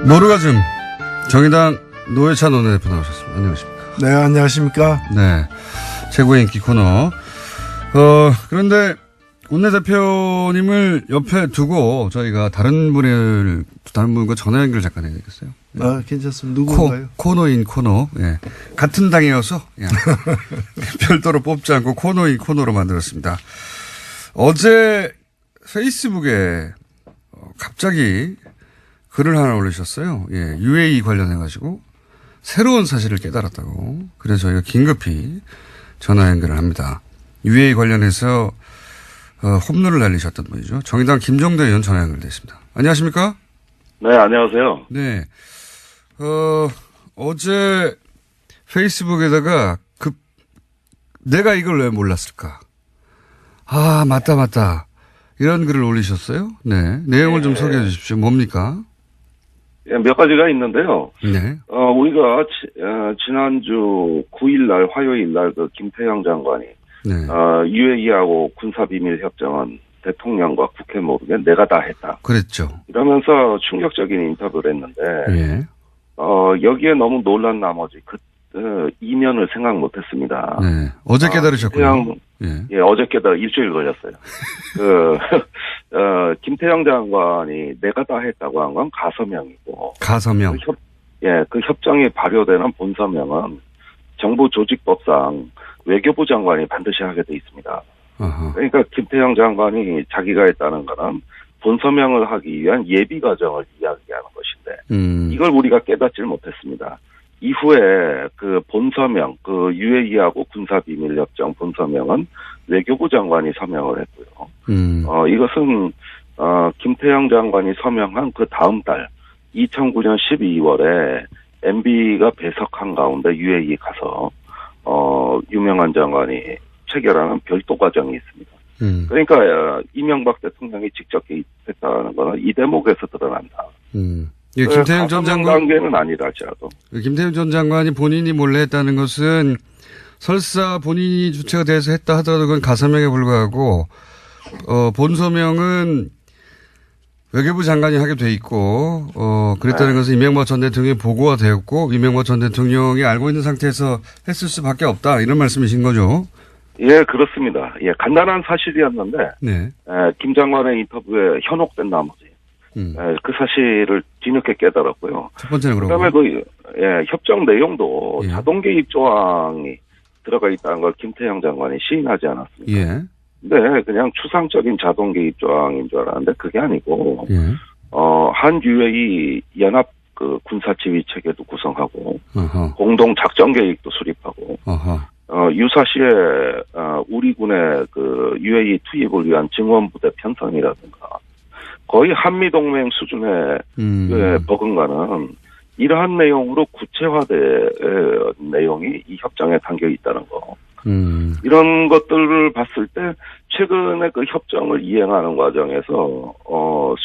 노르가즘 정의당 노회찬 원내대표 나오셨습니다. 안녕하십니까? 네, 안녕하십니까? 네, 최고의 인기 코너. 그런데 원내대표님을 옆에 두고 저희가 다른 분과 전화 연결 잠깐 해야 되겠어요? 네. 아, 괜찮습니다. 누구인가요? 코너인 코너. 예. 같은 당이어서 예. 별도로 뽑지 않고 코너인 코너로 만들었습니다. 어제 페이스북에 갑자기 글을 하나 올리셨어요. 예. UAE 관련해가지고 새로운 사실을 깨달았다고. 그래서 저희가 긴급히 전화 연결을 합니다. UAE 관련해서 홈런을 날리셨던 분이죠. 정의당 김종대 의원 전화 연결됐습니다. 안녕하십니까? 네, 안녕하세요. 네. 어제 페이스북에다가 내가 이걸 왜 몰랐을까? 아, 맞다. 이런 글을 올리셨어요? 네. 내용을 좀 소개해 주십시오. 뭡니까? 예, 몇 가지가 있는데요. 네. 우리가, 지난주 9일날, 화요일날 그 김태형 장관이, 네. UAE하고 군사비밀협정은 대통령과 국회 모두에 내가 다 했다. 그랬죠. 이러면서 충격적인 인터뷰를 했는데, 예. 여기에 너무 놀란 나머지 이면을 생각 못 했습니다. 네. 어제 깨달으셨군요. 예, 어제 깨달아 일주일 걸렸어요. 김태형 장관이 내가 다 했다고 한 건 가서명이고. 가서명. 그 협정이 발효되는 본서명은 정부 조직법상 외교부 장관이 반드시 하게 돼 있습니다. 어허. 그러니까 김태형 장관이 자기가 했다는 거는 본서명을 하기 위한 예비 과정을 이야기하는 것인데 이걸 우리가 깨닫질 못했습니다. 이후에 그 본서명, 그 UAE하고 군사비밀협정 본서명은 외교부 장관이 서명을 했고요. 이것은 김태형 장관이 서명한 그 다음 달 2009년 12월에 MB가 배석한 가운데 UAE 가서 유명한 장관이 체결하는 별도 과정이 있습니다. 그러니까 이명박 대통령이 직접 개입했다는 것은 이 대목에서 드러난다. 예, 김태형 전 장관 단계는 아니다 할지라도. 김태형 전 장관이 본인이 몰래 했다는 것은 설사 본인이 주체가 돼서 했다 하더라도 그건 가서명에 불과하고 본서명은 외교부 장관이 하게 돼 있고 그랬다는 것은 이명박 전 대통령이 보고가 되었고 이명박 전 대통령이 알고 있는 상태에서 했을 수밖에 없다 이런 말씀이신 거죠? 예, 그렇습니다. 예, 간단한 사실이었는데 네. 김 장관의 인터뷰에 현혹된 나머지 그 사실을 뒤늦게 깨달았고요. 첫 번째는 그러고. 그다음에 협정 내용도 예. 자동 개입 조항이 들어가 있다는 걸 김태형 장관이 시인하지 않았습니까? 예. 네, 그냥 추상적인 자동 개입 조항인 줄 알았는데 그게 아니고 예. 한 UAE 연합 그 군사 지휘 체계도 구성하고 어허. 공동 작전 계획도 수립하고 어허. 유사시에 우리 군의 그 UAE 투입을 위한 증원부대 편성이라든가 거의 한미동맹 수준의 버금가는 이러한 내용으로 구체화된 내용이 이 협정에 담겨 있다는 거. 이런 것들을 봤을 때 최근에 그 협정을 이행하는 과정에서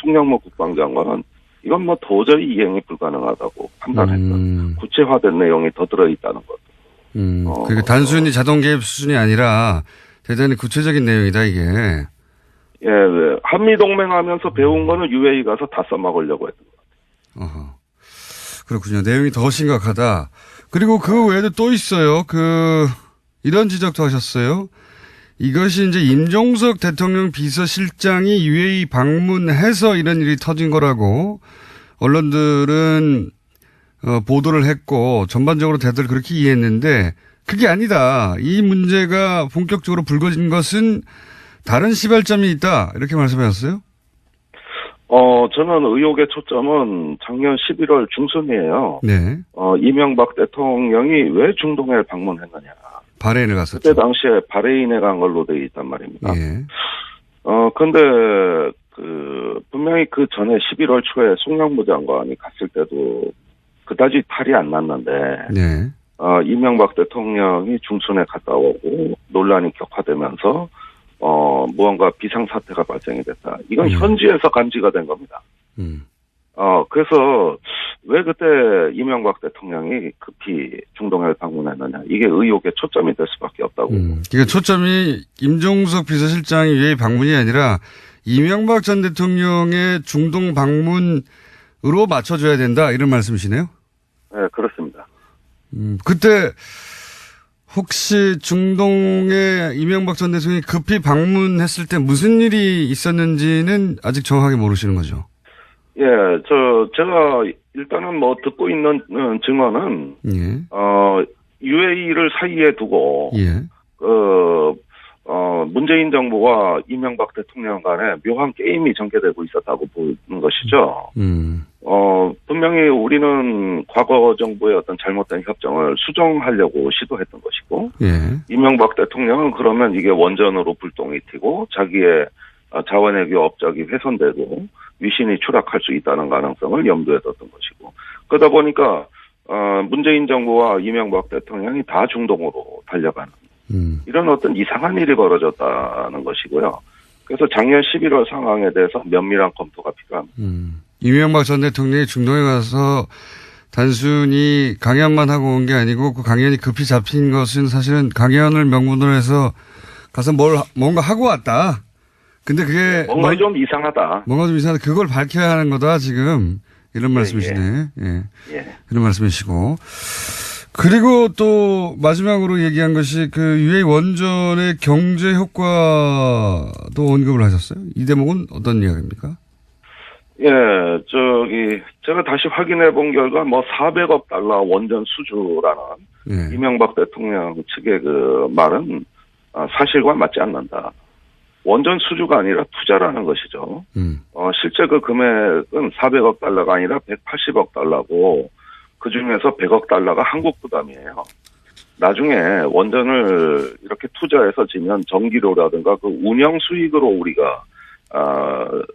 송영무 국방장관은 이건 뭐 도저히 이행이 불가능하다고 판단했던 구체화된 내용이 더 들어있다는 것. 그게 단순히 자동 개입 수준이 아니라 대단히 구체적인 내용이다 이게. 예, 한미동맹하면서 배운 거는 UAE 가서 다 써먹으려고 했던 것 같아요. 어허. 그렇군요. 내용이 더 심각하다. 그리고 그 외에도 또 있어요. 이런 지적도 하셨어요. 이것이 이제 임종석 대통령 비서실장이 UAE 방문해서 이런 일이 터진 거라고 언론들은 보도를 했고 전반적으로 다들 그렇게 이해했는데 그게 아니다. 이 문제가 본격적으로 불거진 것은 다른 시발점이 있다. 이렇게 말씀하셨어요? 저는 의혹의 초점은 작년 11월 중순이에요. 네. 이명박 대통령이 왜 중동에 방문했느냐. 바레인을 갔었죠. 그때 당시에 바레인에 간 걸로 되어 있단 말입니다. 예. 근데 분명히 그 전에 11월 초에 송영무 장관이 갔을 때도 그다지 탈이 안 났는데, 네. 이명박 대통령이 중순에 갔다 오고 논란이 격화되면서, 무언가 비상사태가 발생이 됐다. 이건 현지에서 감지가 된 겁니다. 그래서 왜 그때 이명박 대통령이 급히 중동을 방문했느냐. 이게 의혹의 초점이 될 수밖에 없다고. 그러니까 초점이 임종석 비서실장이 왜 방문이 아니라 이명박 전 대통령의 중동 방문 맞춰줘야 된다 이런 말씀이시네요. 네, 그렇습니다. 그때 혹시 중동에 이명박 전 대통령이 급히 방문했을 때 무슨 일이 있었는지는 아직 정확하게 모르시는 거죠? 예, 제가 일단은 뭐 듣고 있는 증언은, 예. UAE를 사이에 두고, 예. 문재인 정부와 이명박 대통령 간에 묘한 게임이 전개되고 있었다고 보는 것이죠. 분명히 우리는 과거 정부의 어떤 잘못된 협정을 수정하려고 시도했던 것이고, 예. 이명박 대통령은 그러면 이게 원전으로 불똥이 튀고 자기의 자원외교 업적이 훼손되고 위신이 추락할 수 있다는 가능성을 염두에 뒀던 것이고, 그러다 보니까 문재인 정부와 이명박 대통령이 다 중동으로 달려가는 이런 어떤 이상한 일이 벌어졌다는 것이고요. 그래서 작년 11월 상황에 대해서 면밀한 검토가 필요합니다. 이명박 전 대통령이 중동에 가서 단순히 강연만 하고 온 게 아니고 그 강연이 급히 잡힌 것은 사실은 강연을 명분으로 해서 가서 뭔가 하고 왔다. 근데 그게 뭔가 좀 이상하다. 뭔가 좀 이상하다. 그걸 밝혀야 하는 거다 지금 이런 말씀이시네. 예. 이런 말씀이시고. 그리고 또 마지막으로 얘기한 것이 그 UA 원전의 경제 효과도 언급을 하셨어요. 이 대목은 어떤 이야기입니까? 예, 제가 다시 확인해 본 결과 400억 달러 원전 수주라는 이명박 대통령 측의 그 말은 사실과 맞지 않는다. 원전 수주가 아니라 투자라는 것이죠. 실제 그 금액은 400억 달러가 아니라 180억 달러고, 그 중에서 100억 달러가 한국 부담이에요. 나중에 원전을 이렇게 투자해서 지면 전기료라든가 그 운영 수익으로 우리가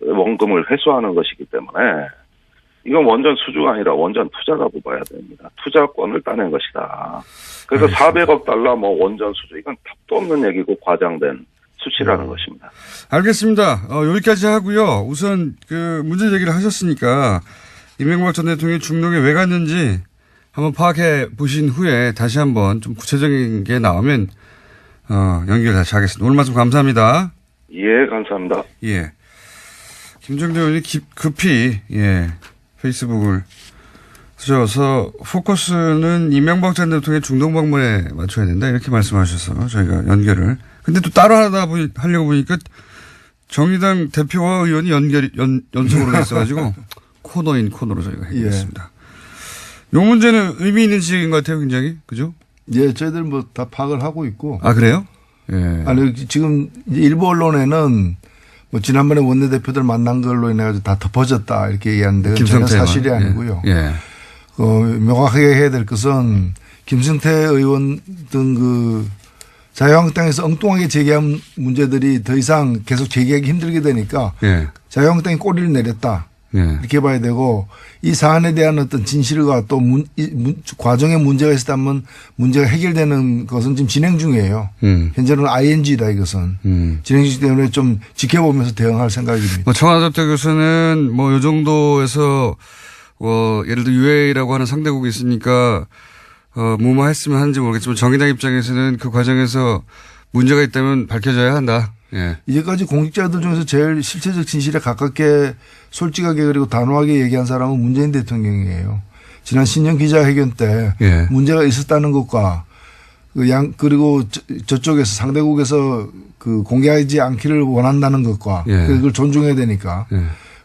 원금을 회수하는 것이기 때문에 이건 원전 수주가 아니라 원전 투자라고 봐야 됩니다. 투자권을 따낸 것이다. 그래서 알겠습니다. 400억 달러 원전 수주, 이건 답도 없는 얘기고 과장된 수치라는 것입니다. 알겠습니다. 여기까지 하고요. 우선 그 문제 제기를 하셨으니까 이명박 전 대통령이 중동에 왜 갔는지 한번 파악해 보신 후에 다시 한번 좀 구체적인 게 나오면 연결 다시 하겠습니다. 오늘 말씀 감사합니다. 예, 감사합니다. 예. 김정대 의원이 급히 페이스북을 쓰셔서 포커스는 이명박 전 대통령의 중동 방문에 맞춰야 된다 이렇게 말씀하셔서 저희가 연결을. 근데 또 따로 하려고 보니까 정의당 대표와 의원이 연속으로 있어가지고 코너인 코너로 저희가 해보겠습니다. 이 문제는 의미 있는 지적인 것 같아요, 굉장히. 그죠? 예, 저희들 다 파악을 하고 있고. 아, 그래요? 예. 아니, 지금 일부 언론에는 지난번에 원내대표들 만난 걸로 인해가지고 다 덮어졌다 이렇게 얘기하는데 전혀 사실이 아니고요. 예. 명확하게 해야 될 것은 김승태 의원 등 자유한국당에서 엉뚱하게 제기한 문제들이 더 이상 계속 제기하기 힘들게 되니까 자유한국당이 꼬리를 내렸다. 이렇게 봐야 되고, 이 사안에 대한 어떤 진실과 또 과정에 문제가 있었다면 문제가 해결되는 것은 지금 진행 중이에요. 현재는 ING다 이것은. 진행 중 때문에 좀 지켜보면서 대응할 생각입니다. 청와대 교수는 이 정도에서 예를 들어 UAE라고 하는 상대국이 있으니까 무마했으면 하는지 모르겠지만 정의당 입장에서는 그 과정에서 문제가 있다면 밝혀져야 한다. 예. 이제까지 공직자들 중에서 제일 실체적 진실에 가깝게 솔직하게 그리고 단호하게 얘기한 사람은 문재인 대통령이에요. 지난 신년 기자회견 때 문제가 있었다는 것과 그리고 저쪽에서 상대국에서 공개하지 않기를 원한다는 것과 그걸 존중해야 되니까.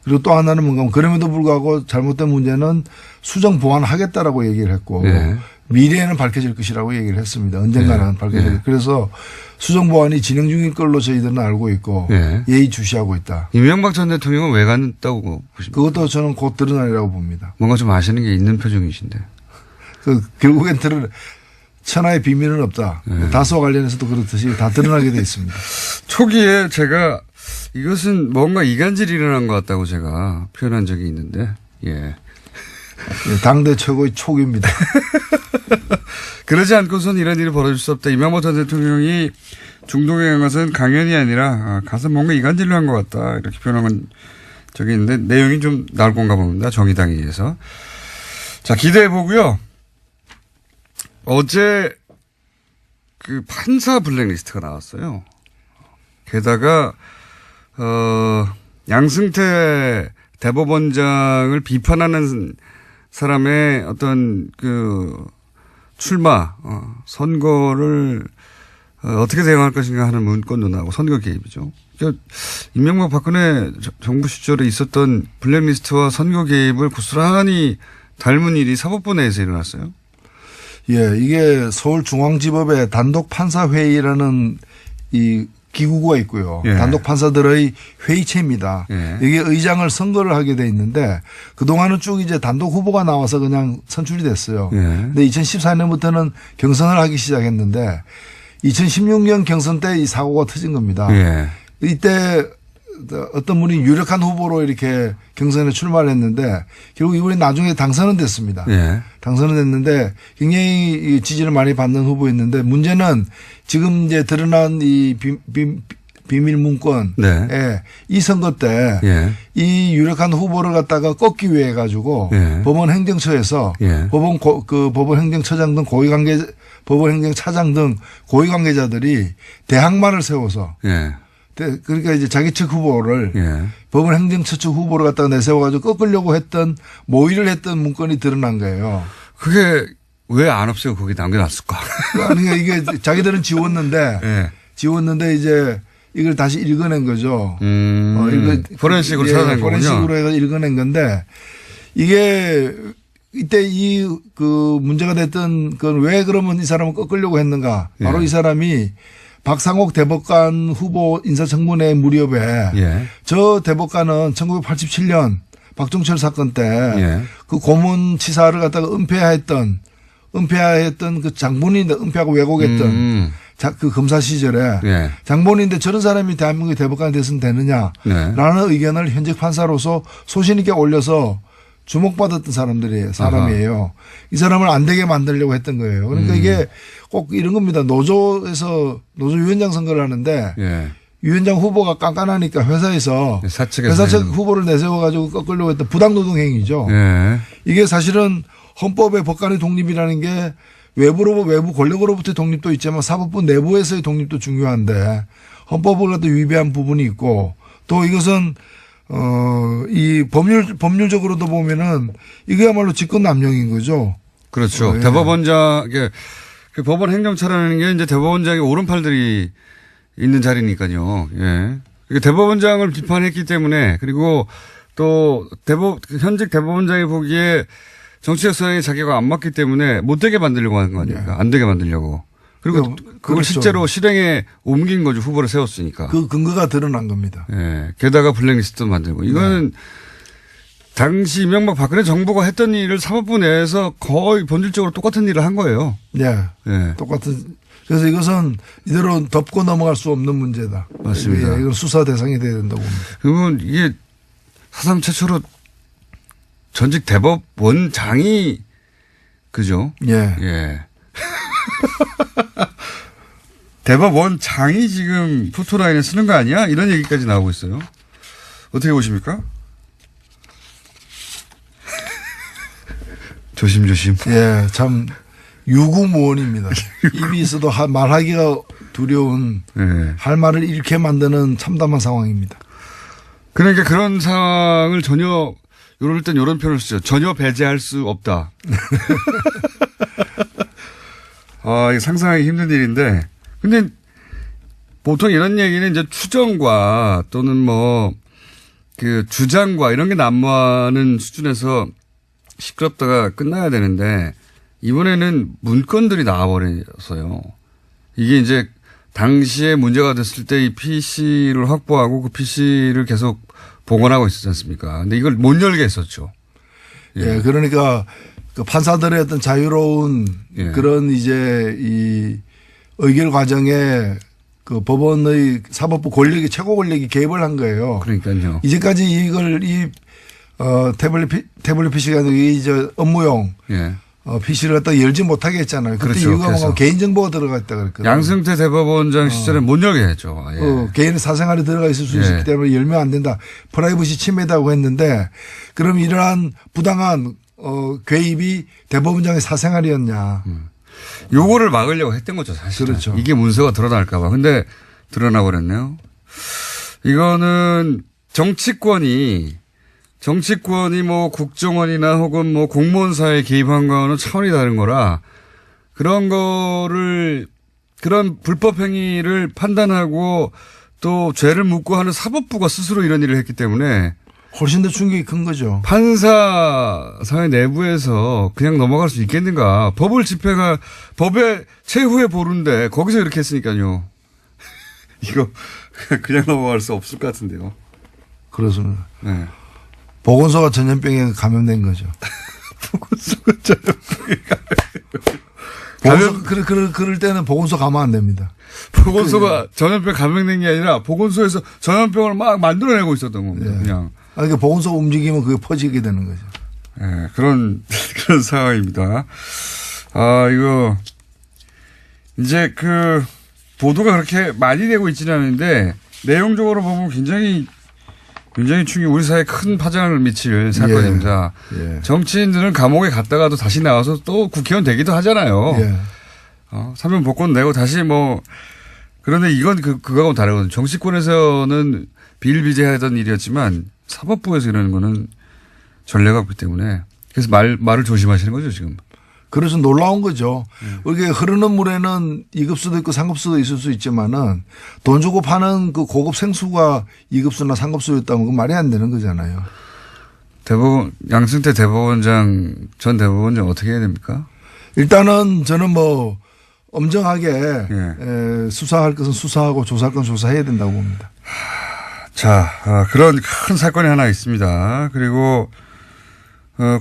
그리고 또 하나는 뭔가 그럼에도 불구하고 잘못된 문제는 수정 보완하겠다라고 얘기를 했고 미래에는 밝혀질 것이라고 얘기를 했습니다. 언젠가는 밝혀질. 그래서 수정 보완이 진행 중인 걸로 저희들은 알고 있고 예의주시하고 있다. 이명박 전 대통령은 왜 갔다고 보십니까? 그것도 저는 곧 드러나리라고 봅니다. 뭔가 좀 아시는 게 있는 표정이신데. 결국엔 천하의 비밀은 없다. 다수와 관련해서도 그렇듯이 다 드러나게 돼 있습니다. 초기에 제가 이것은 뭔가 이간질이 일어난 것 같다고 제가 표현한 적이 있는데, 당대 최고의 촉입니다. 그러지 않고선 이런 일이 벌어질 수 없다. 이명박 전 대통령이 중동에 간 것은 강연이 아니라 가서 뭔가 이간질을 한 것 같다. 이렇게 표현한 적이 있는데 내용이 좀 나올 건가 봅니다. 정의당에 의해서. 자, 기대해 보고요. 어제 판사 블랙리스트가 나왔어요. 게다가 양승태 대법원장을 비판하는 사람의 어떤 그 출마, 선거를 어떻게 대응할 것인가 하는 문건도 나오고 선거 개입이죠. 그러니까 이명박 박근혜 정부 시절에 있었던 블랙리스트와 선거 개입을 고스란히 닮은 일이 사법부 내에서 일어났어요. 예, 이게 서울중앙지법의 단독 판사회의라는 이 기구가 있고요. 예. 단독 판사들의 회의체입니다. 예. 여기에 의장을 선거를 하게 돼 있는데 그동안은 쭉 이제 단독 후보가 나와서 그냥 선출이 됐어요. 예. 근데 2014년부터는 경선을 하기 시작했는데 2016년 경선 때 이 사고가 터진 겁니다. 예. 이때 어떤 분이 유력한 후보로 이렇게 경선에 출마를 했는데 결국 이분이 나중에 당선은 됐습니다. 예. 당선은 됐는데 굉장히 지지를 많이 받는 후보였는데 문제는 지금 이제 드러난 이 비밀 문건에 네. 이 선거 때 이 예. 유력한 후보를 갖다가 꺾기 위해 가지고 예. 법원 행정처에서 예. 법원 행정처장 등 법원 행정차장 등 고위 관계자들이 대항마를 세워서 예. 그러니까 이제 자기 측 후보를 예. 법원 행정처 측 후보를 갖다가 내세워가지고 꺾으려고 했던 모의를 했던 문건이 드러난 거예요. 그게 왜 안 없애고 거기 남겨놨을까? 그러니까 이게 자기들은 지웠는데 예. 지웠는데 이제 이걸 다시 읽어낸 거죠. 포렌식으로 찾아낸 거군요. 포렌식으로 해서 읽어낸 건데 이게 이때 그 문제가 됐던 건 왜 그러면 이 사람을 꺾으려고 했는가? 바로 예. 이 사람이 박상옥 대법관 후보 인사청문회 무렵에 예. 저 대법관은 1987년 박종철 사건 때 그 고문치사를 갖다가 은폐했던 그 장본인인데 은폐하고 왜곡했던 그 검사 시절에 예. 장본인인데 저런 사람이 대한민국의 대법관이 됐으면 되느냐라는 의견을 현직 판사로서 소신 있게 올려서 주목받았던 사람이에요. 이 사람을 안 되게 만들려고 했던 거예요. 그러니까 이게 꼭 이런 겁니다. 노조 위원장 선거를 하는데 예. 위원장 후보가 깐깐하니까 회사 측 후보를 내세워가지고 꺾으려고 했던 부당노동 행위죠. 예. 이게 사실은 헌법의 법관의 독립이라는 게 외부 권력으로부터의 독립도 있지만 사법부 내부에서의 독립도 중요한데 헌법을 갖다 위배한 부분이 있고 또 이것은 이 법률적으로도 보면은 이게야말로 직권남용인 거죠. 그렇죠. 대법원장, 그 법원 행정처라는 게 이제 대법원장의 오른팔들이 있는 자리니까요. 예. 대법원장을 비판했기 때문에 그리고 또 현직 대법원장이 보기에 정치적 성향이 자기가 안 맞기 때문에 못 되게 만들려고 하는 거 아닙니까? 안 되게 만들려고. 그리고 그걸 그렇죠. 실제로 실행에 옮긴 거죠. 후보를 세웠으니까. 그 근거가 드러난 겁니다. 예. 게다가 블랙리스트도 만들고. 이거는 당시 이명박 박근혜 정부가 했던 일을 사법부 내에서 거의 본질적으로 똑같은 일을 한 거예요. 네. 똑같은. 그래서 이것은 이대로 덮고 넘어갈 수 없는 문제다. 맞습니다. 이건 수사 대상이 돼야 된다고 봅니다. 그러면 이게 사상 최초로 전직 대법원장이 그죠? 예. 대법원장이 지금 포토라인에 쓰는 거 아니야? 이런 얘기까지 나오고 있어요. 어떻게 보십니까? 조심조심. 예, 참 유구무원입니다. 입이 있어도 말하기가 두려운 할 말을 잃게 만드는 참담한 상황입니다. 그러니까 그런 상황을 전혀 이럴 땐 이런 표현을 쓰죠. 전혀 배제할 수 없다. 이거 상상하기 힘든 일인데 근데 보통 이런 얘기는 이제 추정과 또는 그 주장과 이런 게 난무하는 수준에서 시끄럽다가 끝나야 되는데 이번에는 문건들이 나와버려서요. 이게 이제 당시에 문제가 됐을 때 이 PC를 확보하고 그 PC를 계속 복원하고 있었지 않습니까? 근데 이걸 못 열게 했었죠. 예, 그러니까 그 판사들의 어떤 자유로운 그런 이제 이 의결 과정에 그 법원의 사법부 권력이 최고 권력이 개입을 한 거예요. 그러니까요. 이제까지 이걸 태블릿 PC가 아니고 이제 업무용 PC를 갖다 열지 못하게 했잖아요. 그때 그렇죠. 이유가 뭔가 개인정보가 들어가 있다 그랬거든요. 양승태 대법원장 시절에 못 열게 했죠. 개인의 사생활이 들어가 있을 수 있기 때문에 열면 안 된다. 프라이버시 침해다고 했는데 그럼 이러한 부당한 개입이 대법원장의 사생활이었냐. 요거를 막으려고 했던 거죠, 사실. 그렇죠. 이게 문서가 드러날까봐. 근데 드러나 버렸네요. 이거는 정치권이 정치권이 뭐 국정원이나 혹은 뭐 공무원사에 개입한 거는 차원이 다른 거라 그런 거를 그런 불법 행위를 판단하고 또 죄를 묻고 하는 사법부가 스스로 이런 일을 했기 때문에 훨씬 더 충격이 큰 거죠. 판사 사회 내부에서 그냥 넘어갈 수 있겠는가. 법의 최후의 보루인데 거기서 이렇게 했으니까요. 이거 그냥 넘어갈 수 없을 것 같은데요. 그렇습니다. 네. 보건소가 전염병에 감염된 거죠. 보건소가 전염병에 감염된 그럴 때는 보건소 가면 안 됩니다. 보건소가 전염병 감염된 게 아니라 보건소에서 전염병을 막 만들어내고 있었던 겁니다. 네. 그냥. 그러니까 보건소가 움직이면 그게 퍼지게 되는 거죠. 네, 그런 상황입니다. 이거, 이제 보도가 그렇게 많이 되고 있지는 않은데, 내용적으로 보면 굉장히 우리 사회에 큰 파장을 미칠 사건입니다. 예. 정치인들은 감옥에 갔다가도 다시 나와서 또 국회의원 되기도 하잖아요. 예. 사면 복권 내고 다시 그런데 이건 그거하고는 다르거든요. 정치권에서는 비일비재하던 일이었지만 사법부에서 이러는 거는 전례가 없기 때문에 그래서 말을 조심하시는 거죠, 지금. 그래서 놀라운 거죠. 이게 흐르는 물에는 2급수도 있고 3급수도 있을 수 있지만은 돈 주고 파는 그 고급 생수가 2급수나 3급수였다면 그건 말이 안 되는 거잖아요. 양승태 전 대법원장 어떻게 해야 됩니까? 일단은 저는 엄정하게 예. 수사할 것은 수사하고 조사할 건 조사해야 된다고 봅니다. 자, 그런 큰 사건이 하나 있습니다. 그리고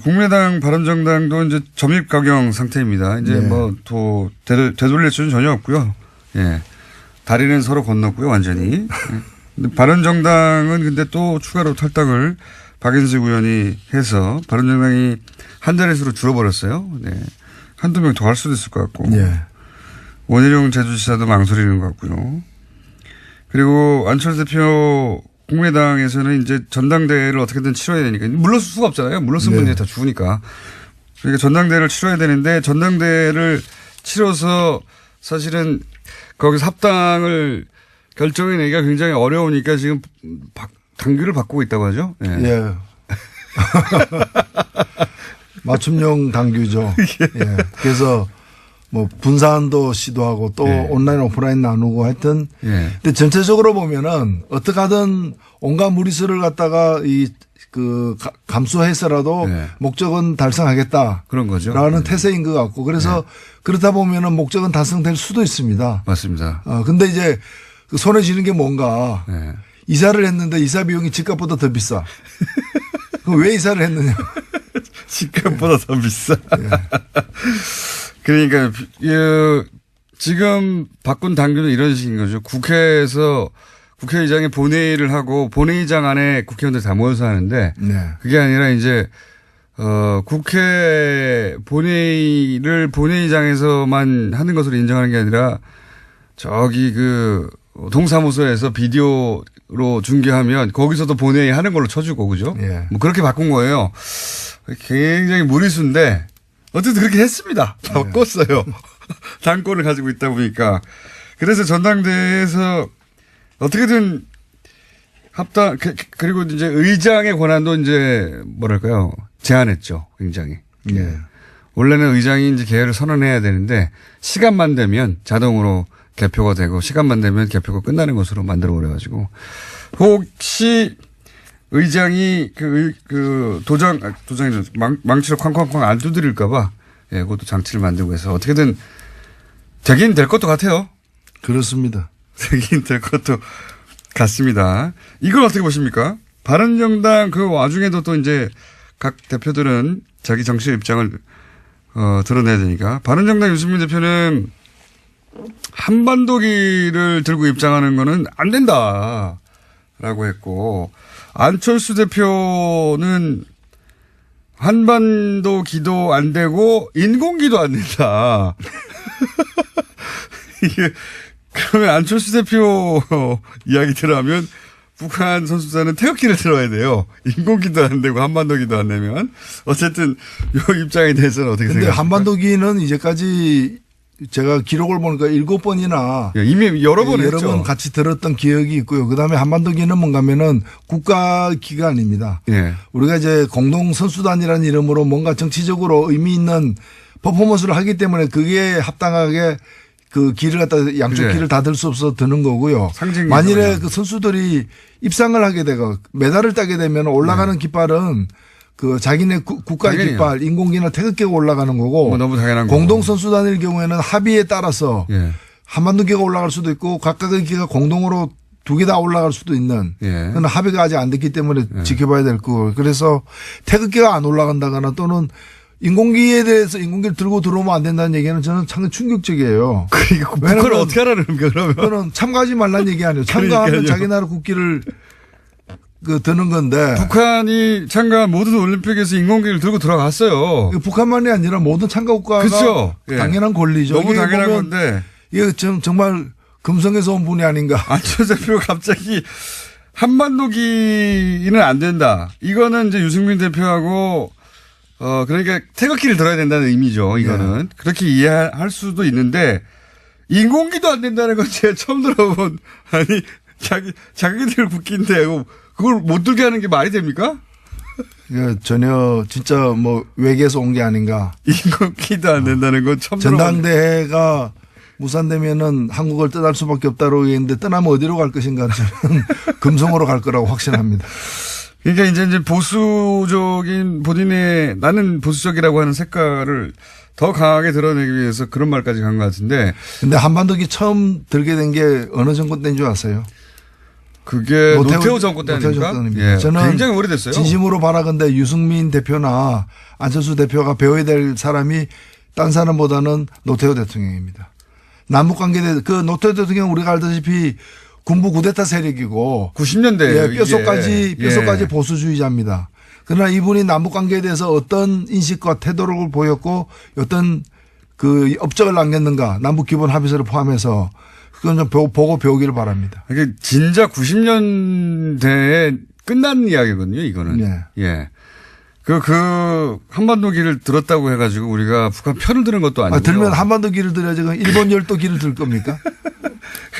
국민의당 바른정당도 이제 점입가경 상태입니다. 이제 네. 되돌릴 수는 전혀 없고요. 예. 다리는 서로 건넜고요, 완전히. 근데 바른정당은 근데 또 추가로 탈당을 박인수 의원이 해서 바른정당이 한 자릿수로 줄어버렸어요. 네. 한두 명 더 할 수도 있을 것 같고. 네. 원희룡 제주지사도 망설이는 것 같고요. 그리고 안철수 대표 국민의당에서는 이제 전당대회를 어떻게든 치러야 되니까 물러설 수가 없잖아요. 물러서면 네. 이제 다 죽으니까. 그러니까 전당대회를 치러야 되는데 전당대회를 치러서 사실은 거기서 합당을 결정해내기가 굉장히 어려우니까 지금 당규를 바꾸고 있다고 하죠. 네. 예. 맞춤형 당규죠. 예. 그래서 분산도 시도하고 또 예. 온라인 오프라인 나누고 하여튼. 예. 근데 전체적으로 보면은 어떻게 하든 온갖 무리수를 갖다가 감수해서라도 예. 목적은 달성하겠다. 그런 거죠. 라는 예. 태세인 것 같고 그래서 그렇다 보면은 목적은 달성될 수도 있습니다. 맞습니다. 근데 이제 손에 쥐는 게 뭔가 예. 이사를 했는데 이사 비용이 집값보다 더 비싸. 그럼 왜 이사를 했느냐. 집값보다 더 비싸. 예. 그러니까 지금 바꾼 당규는 이런 식인 거죠. 국회에서 국회의장이 본회의를 하고 본회의장 안에 국회의원들 다 모여서 하는데 네. 그게 아니라 이제 국회 본회의를 본회의장에서만 하는 것으로 인정하는 게 아니라 저기 동사무소에서 비디오로 중계하면 거기서도 본회의 하는 걸로 쳐주고 그죠? 예. 그렇게 바꾼 거예요. 굉장히 무리수인데 어쨌든 그렇게 했습니다. 바꿨어요. 당권을 가지고 있다 보니까. 그래서 전당대회에서 어떻게든 합당, 그리고 이제 의장의 권한도 이제 제한했죠. 굉장히. 예. 원래는 의장이 이제 개회를 선언해야 되는데 시간만 되면 자동으로 개표가 되고 시간만 되면 개표가 끝나는 것으로 만들어 버려가지고 혹시 의장이 도장이 망치로 쾅쾅쾅 안 두드릴까봐 그것도 장치를 만들고 해서 어떻게든 되긴 될 것도 같아요. 그렇습니다. 되긴 될 것도 같습니다. 이걸 어떻게 보십니까? 바른정당 그 와중에도 또 이제 각 대표들은 자기 정치적 입장을 드러내야 되니까 바른정당 유승민 대표는 한반도기를 들고 입장하는 거는 안 된다라고 했고 안철수 대표는 한반도 기도 안 되고 인공기도 안 된다. 이게 그러면 안철수 대표 이야기대로 하면 북한 선수단은 태극기를 들어야 돼요. 인공기도 안 되고 한반도기도 안 되면 어쨌든 이 입장에 대해서는 어떻게 생각하십니까? 근데 한반도기는 이제까지 제가 기록을 보니까 7번이나 예, 이미 여러 번 했죠. 여러 번 같이 들었던 기억이 있고요. 그다음에 한반도기는 뭔가면은 국가기관입니다. 예. 우리가 이제 공동선수단이라는 이름으로 뭔가 정치적으로 의미 있는 퍼포먼스를 하기 때문에 그게 합당하게 그 길을 갖다 양쪽 그래. 길을 다 들 수 없어 드는 거고요. 만일에 그 선수들이 입상을 하게 되고 메달을 따게 되면 올라가는 깃발은 그 자기네 국가의 당연히요. 깃발, 인공기나 태극기가 올라가는 거고 너무 당연한 공동선수단일 경우에는 합의에 따라서 예. 한반도기가 올라갈 수도 있고 각각의 기가 공동으로 2개 다 올라갈 수도 있는 그건 합의가 아직 안 됐기 때문에 지켜봐야 될 거고 그래서 태극기가 안 올라간다거나 또는 인공기에 대해서 인공기를 들고 들어오면 안 된다는 얘기는 저는 상당히 충격적이에요. 그러니까 북한을 어떻게 하라는 거야 그러면? 그거는 참가하지 말라는 얘기 아니에요. 참가하면 자기 나라 국기를 드는 건데. 북한이 참가한 모든 올림픽에서 인공기를 들고 들어갔어요. 북한만이 아니라 모든 참가 국가가 그렇죠. 당연한 권리죠. 너무 당연한 건데. 이게 정말 금성에서 온 분이 아닌가. 안철수 대표가 갑자기 한반도기는 안 된다. 이거는 이제 유승민 대표하고 그러니까 태극기를 들어야 된다는 의미죠. 이거는. 그렇게 이해할 수도 있는데 인공기도 안 된다는 건 제가 처음 들어본 아니 자기들 국기인데 그걸 못 들게 하는 게 말이 됩니까? 전혀 진짜 뭐 외계에서 온 게 아닌가. 인공기도 안 된다는 건 처음 들어본. 전당대회가 무산되면은 한국을 떠날 수밖에 없다고 얘기했는데 떠나면 어디로 갈 것인가 저는 금성으로 갈 거라고 확신합니다. 그러니까 이제 보수적인 본인의 나는 보수적이라고 하는 색깔을 더 강하게 드러내기 위해서 그런 말까지 간 것 같은데. 근데 한반도기 처음 들게 된 게 어느 정권 때인 줄 아세요? 그게 노태우 정권 때 아닙니까? 예, 저는 굉장히 오래됐어요. 진심으로 바라건대 유승민 대표나 안철수 대표가 배워야 될 사람이 딴 사람보다는 노태우 대통령입니다. 남북관계에 그 노태우 대통령 우리가 알다시피 군부 쿠데타 세력이고 90년대 뼛속까지 보수주의자입니다. 그러나 이분이 남북관계에 대해서 어떤 인식과 태도를 보였고 어떤 그 업적을 남겼는가 남북기본합의서를 포함해서 그건 좀 보고 배우기를 바랍니다. 이게 진짜 90년대에 끝난 이야기거든요, 이거는. 예. 그 한반도기를 들었다고 해가지고 우리가 북한 편을 드는 것도 아니고. 들면 한반도기를 들어야지 일본 열도기를 들 겁니까?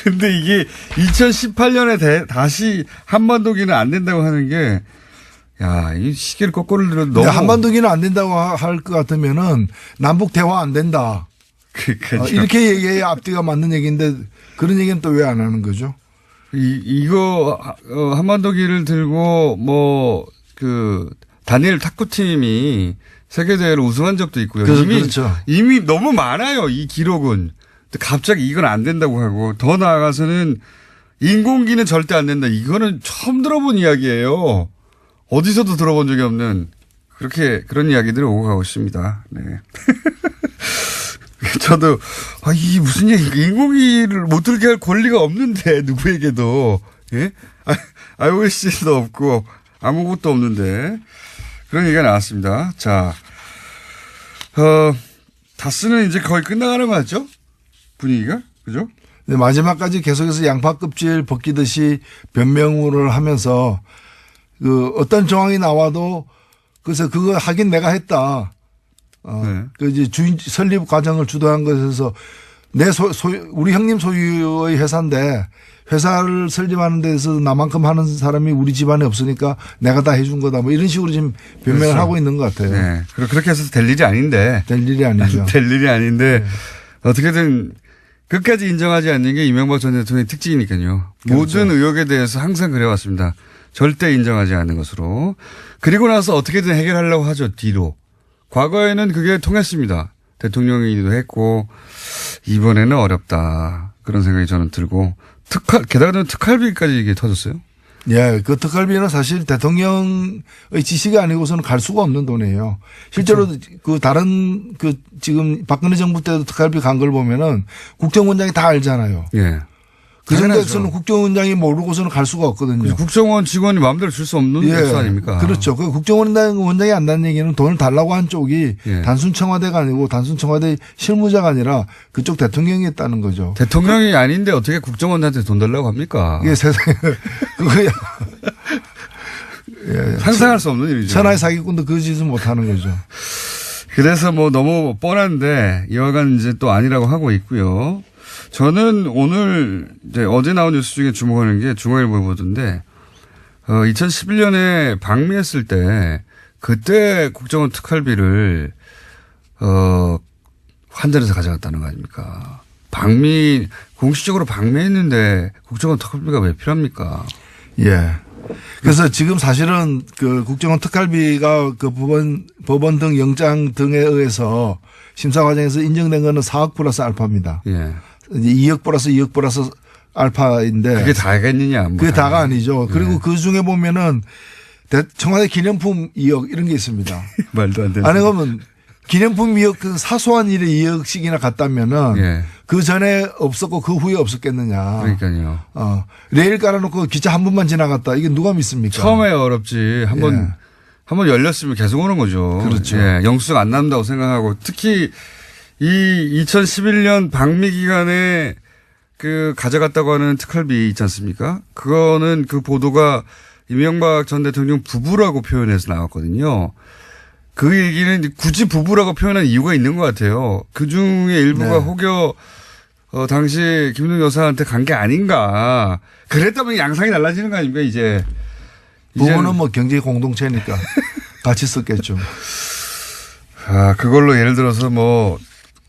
근데 이게 2018년에 다시 한반도기는 안 된다고 하는 게, 야, 이 시계를 거꾸로 들어도 너무. 한반도기는 안 된다고 할 것 같으면은 남북 대화 안 된다. 이렇게 얘기해야 앞뒤가 맞는 얘기인데 그런 얘기는 또 왜 안 하는 거죠? 이거 한반도기를 들고 다니엘 탁구팀이 세계대회를 우승한 적도 있고요. 이미 너무 많아요. 이 기록은. 갑자기 이건 안 된다고 하고 더 나아가서는 인공기는 절대 안 된다. 이거는 처음 들어본 이야기예요. 어디서도 들어본 적이 없는 그런 이야기들이 오고 가고 있습니다. 네. 저도 이게 무슨 얘기 인공기를 못 들게 할 권리가 없는데 누구에게도 예? IOC도 없고 아무것도 없는데 그런 얘기가 나왔습니다. 자, 다스는 이제 거의 끝나가는 거 같죠? 분위기가 그죠? 네, 마지막까지 계속해서 양파 껍질 벗기듯이 변명을 하면서 그 어떤 정황이 나와도 그래서 그거 하긴 내가 했다. 그 이제 주인 설립 과정을 주도한 것에서 우리 형님 소유의 회사인데 회사를 설립하는 데서 나만큼 하는 사람이 우리 집안에 없으니까 내가 다 해준 거다. 뭐 이런 식으로 지금 변명을 그렇죠. 하고 있는 것 같아요. 네. 그렇게 해서 될 일이 아닌데. 될 일이 아니죠. 될 일이 아닌데 네. 어떻게든 끝까지 인정하지 않는 게 이명박 전 대통령의 특징이니까요. 그렇죠. 모든 의혹에 대해서 항상 그래왔습니다. 절대 인정하지 않는 것으로. 그리고 나서 어떻게든 해결하려고 하죠. 뒤로. 과거에는 그게 통했습니다. 대통령이기도 했고 이번에는 어렵다. 그런 생각이 저는 들고 게다가 특활비까지 이게 터졌어요. 예, 그 특활비는 사실 대통령의 지시가 아니고서는 갈 수가 없는 돈이에요. 실제로 그렇죠. 그 다른 지금 박근혜 정부 때도 특활비 간 걸 보면은 국정원장이 다 알잖아요. 예. 그 정도에서는 국정원장이 모르고서는 갈 수가 없거든요. 국정원 직원이 마음대로 줄 수 없는 액수 아닙니까? 그렇죠. 그 국정원장이 안다는 얘기는 돈을 달라고 한 쪽이 단순 청와대가 아니고 단순 청와대 실무자가 아니라 그쪽 대통령이 했다는 거죠. 대통령이 아닌데 어떻게 국정원한테 돈 달라고 합니까? 이게 세상에 그거야. 상상할 수 없는 일이죠. 천하의 사기꾼도 그 짓은 못 하는 거죠. 그래서 뭐 너무 뻔한데 여하간 이제 또 아니라고 하고 있고요. 저는 오늘 이제 어제 나온 뉴스 중에 주목하는 게 중앙일보에 보던데 2011년에 방미했을 때 그때 국정원 특활비를 환전해서 가져갔다는 거 아닙니까? 공식적으로 방미했는데 국정원 특활비가 왜 필요합니까? 예. 그래서 지금 사실은 그 국정원 특활비가 그 법원 등 영장 등에 의해서 심사 과정에서 인정된 거는 4억 플러스 알파입니다. 예. 이제 2억 플러스 알파인데. 그게 다겠느냐? 그게 다가 아니죠. 그리고 그 중에 보면은 청와대 기념품 2억 이런 게 있습니다. 말도 안 되는. 아니 그러면 기념품 2억 그 사소한 일에 2억씩이나 갔다면은 예. 그 전에 없었고 그 후에 없었겠느냐. 그러니까요. 레일 깔아놓고 기차 한 번만 지나갔다. 이게 누가 믿습니까? 처음에 어렵지. 한번 열렸으면 계속 오는 거죠. 그렇죠. 예. 영수증 안 남는다고 생각하고 특히 이 2011년 방미 기간에 그 가져갔다고 하는 특활비 있지 않습니까? 그거는 그 보도가 이명박 전 대통령 부부라고 표현해서 나왔거든요. 그 얘기는 굳이 부부라고 표현한 이유가 있는 것 같아요. 그 중에 일부가 혹여 당시 김은영 여사한테 간 게 아닌가. 그랬다면 양상이 달라지는 거 아닙니까 이제. 부모는 뭐 경제 공동체니까 같이 썼겠죠. 그걸로 예를 들어서 뭐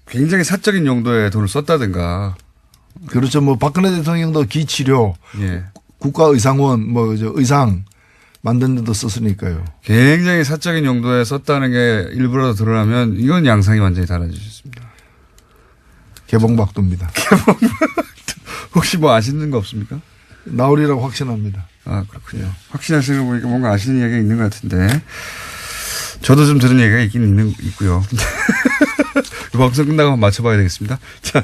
굉장히 사적인 용도의 돈을 썼다든가. 그렇죠. 뭐 박근혜 대통령도 기치료, 예. 국가의상원, 의상 만드는 데도 썼으니까요. 굉장히 사적인 용도에 썼다는 게 일부라도 드러나면 이건 양상이 완전히 달라질 수 있습니다. 개봉박도입니다. 혹시 뭐 아시는 거 없습니까? 나오리라고 확신합니다. 그렇군요. 확신하시는 거 보니까 뭔가 아시는 얘기가 있는 것 같은데. 저도 좀 들은 얘기가 있고요. 이 방송 끝나고 한번 맞춰봐야 되겠습니다. 자,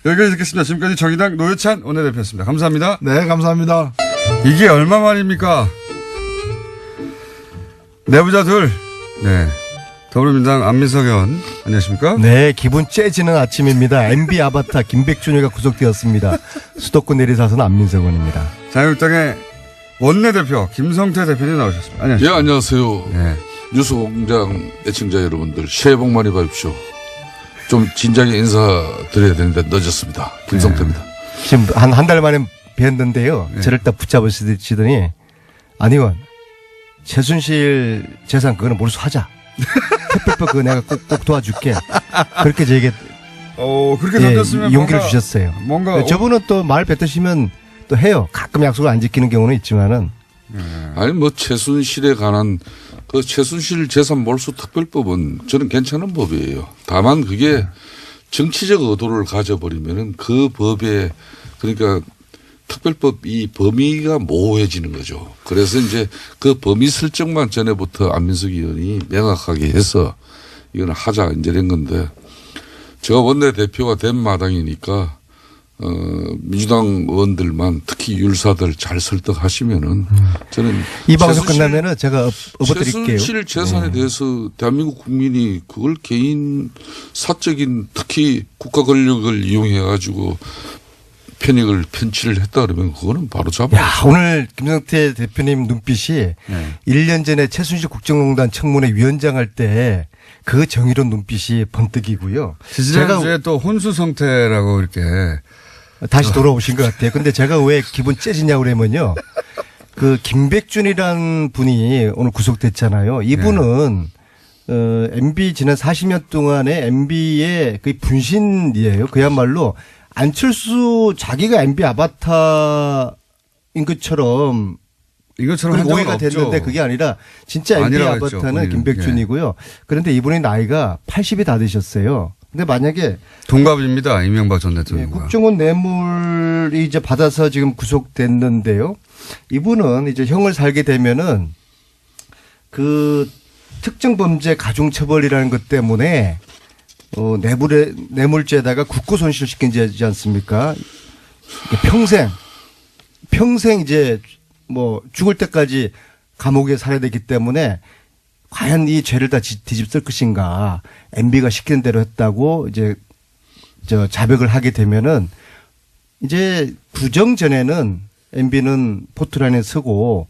여기까지 듣겠습니다. 지금까지 정의당 노회찬 원내대표였습니다. 감사합니다. 네, 감사합니다. 이게 얼마 만입니까? 내부자 둘. 네. 더불어민주당 안민석 의원. 안녕하십니까? 네, 기분 째지는 아침입니다. MB 아바타 김백준이가 구속되었습니다. 수도권 내리사선 안민석 의원입니다. 자유한국당의 원내대표 김성태 대표님 나오셨습니다. 안녕하십니까? 예, 안녕하세요. 네. 뉴스공장 애청자 여러분들 새해 복 많이 받으십시오. 좀 진작에 인사드려야 되는데 늦었습니다. 김성태입니다. 지금 한 달 만에 뵀는데요. 저를 딱 붙잡으시더니 아니 의원 최순실 재산 그거는 몰수하자. 특별법 그거 내가 꼭 도와줄게. 그렇게 저에게 그렇게 던졌으면 용기를 주셨어요. 뭔가 저분은 또 말 뱉으시면 또 해요. 가끔 약속을 안 지키는 경우는 있지만은. 아니 뭐 최순실에 관한 그 최순실 재산 몰수 특별법은 저는 괜찮은 법이에요. 다만 그게 정치적 의도를 가져버리면은 그 법에 그러니까 특별법 이 범위가 모호해지는 거죠. 그래서 이제 그 범위 설정만 전에부터 안민석 의원이 명확하게 해서 이건 하자 이제 된 건데 제가 원내대표가 된 마당이니까 민주당 의원들만 특히 율사들 잘 설득하시면은 저는 이 방송 끝나면은 제가 업어드릴게요. 최순실 재산에 대해서 대한민국 국민이 그걸 개인 사적인 특히 국가 권력을 이용해 가지고 편취를 했다 그러면 그거는 바로 잡아. 야, 오늘 김성태 대표님 눈빛이 1년 전에 최순실 국정농단 청문회 위원장 할 때 그 정의로운 눈빛이 번뜩이고요. 지난주에 또 혼수 성태라고 이렇게 다시 돌아오신 것 같아요. 근데 제가 왜 기분 째지냐고 그러면요. 그 김백준이라는 분이 오늘 구속됐잖아요. 이분은 MB 지난 40년 동안의 MB의 그 분신이에요. 그야말로 안철수 자기가 MB 아바타인 것처럼 이것처럼 오해가 됐는데 그게 아니라 진짜 MB 아바타는 했죠, 김백준이고요. 그런데 이분의 나이가 80이 다 되셨어요. 근데 만약에 동갑입니다. 이명박 전 대통령과. 국정원 뇌물이 이제 받아서 지금 구속됐는데요. 이분은 이제 형을 살게 되면은 그 특정 범죄 가중처벌이라는 것 때문에 뇌물죄에다가 국고 손실을 시키지 않습니까? 평생 이제 뭐 죽을 때까지 감옥에 살아야 되기 때문에 과연 이 죄를 다 뒤집을 것인가. MB가 시키는 대로 했다고 이제 자백을 하게 되면은 이제 구정 전에는 MB는 포트라인에 서고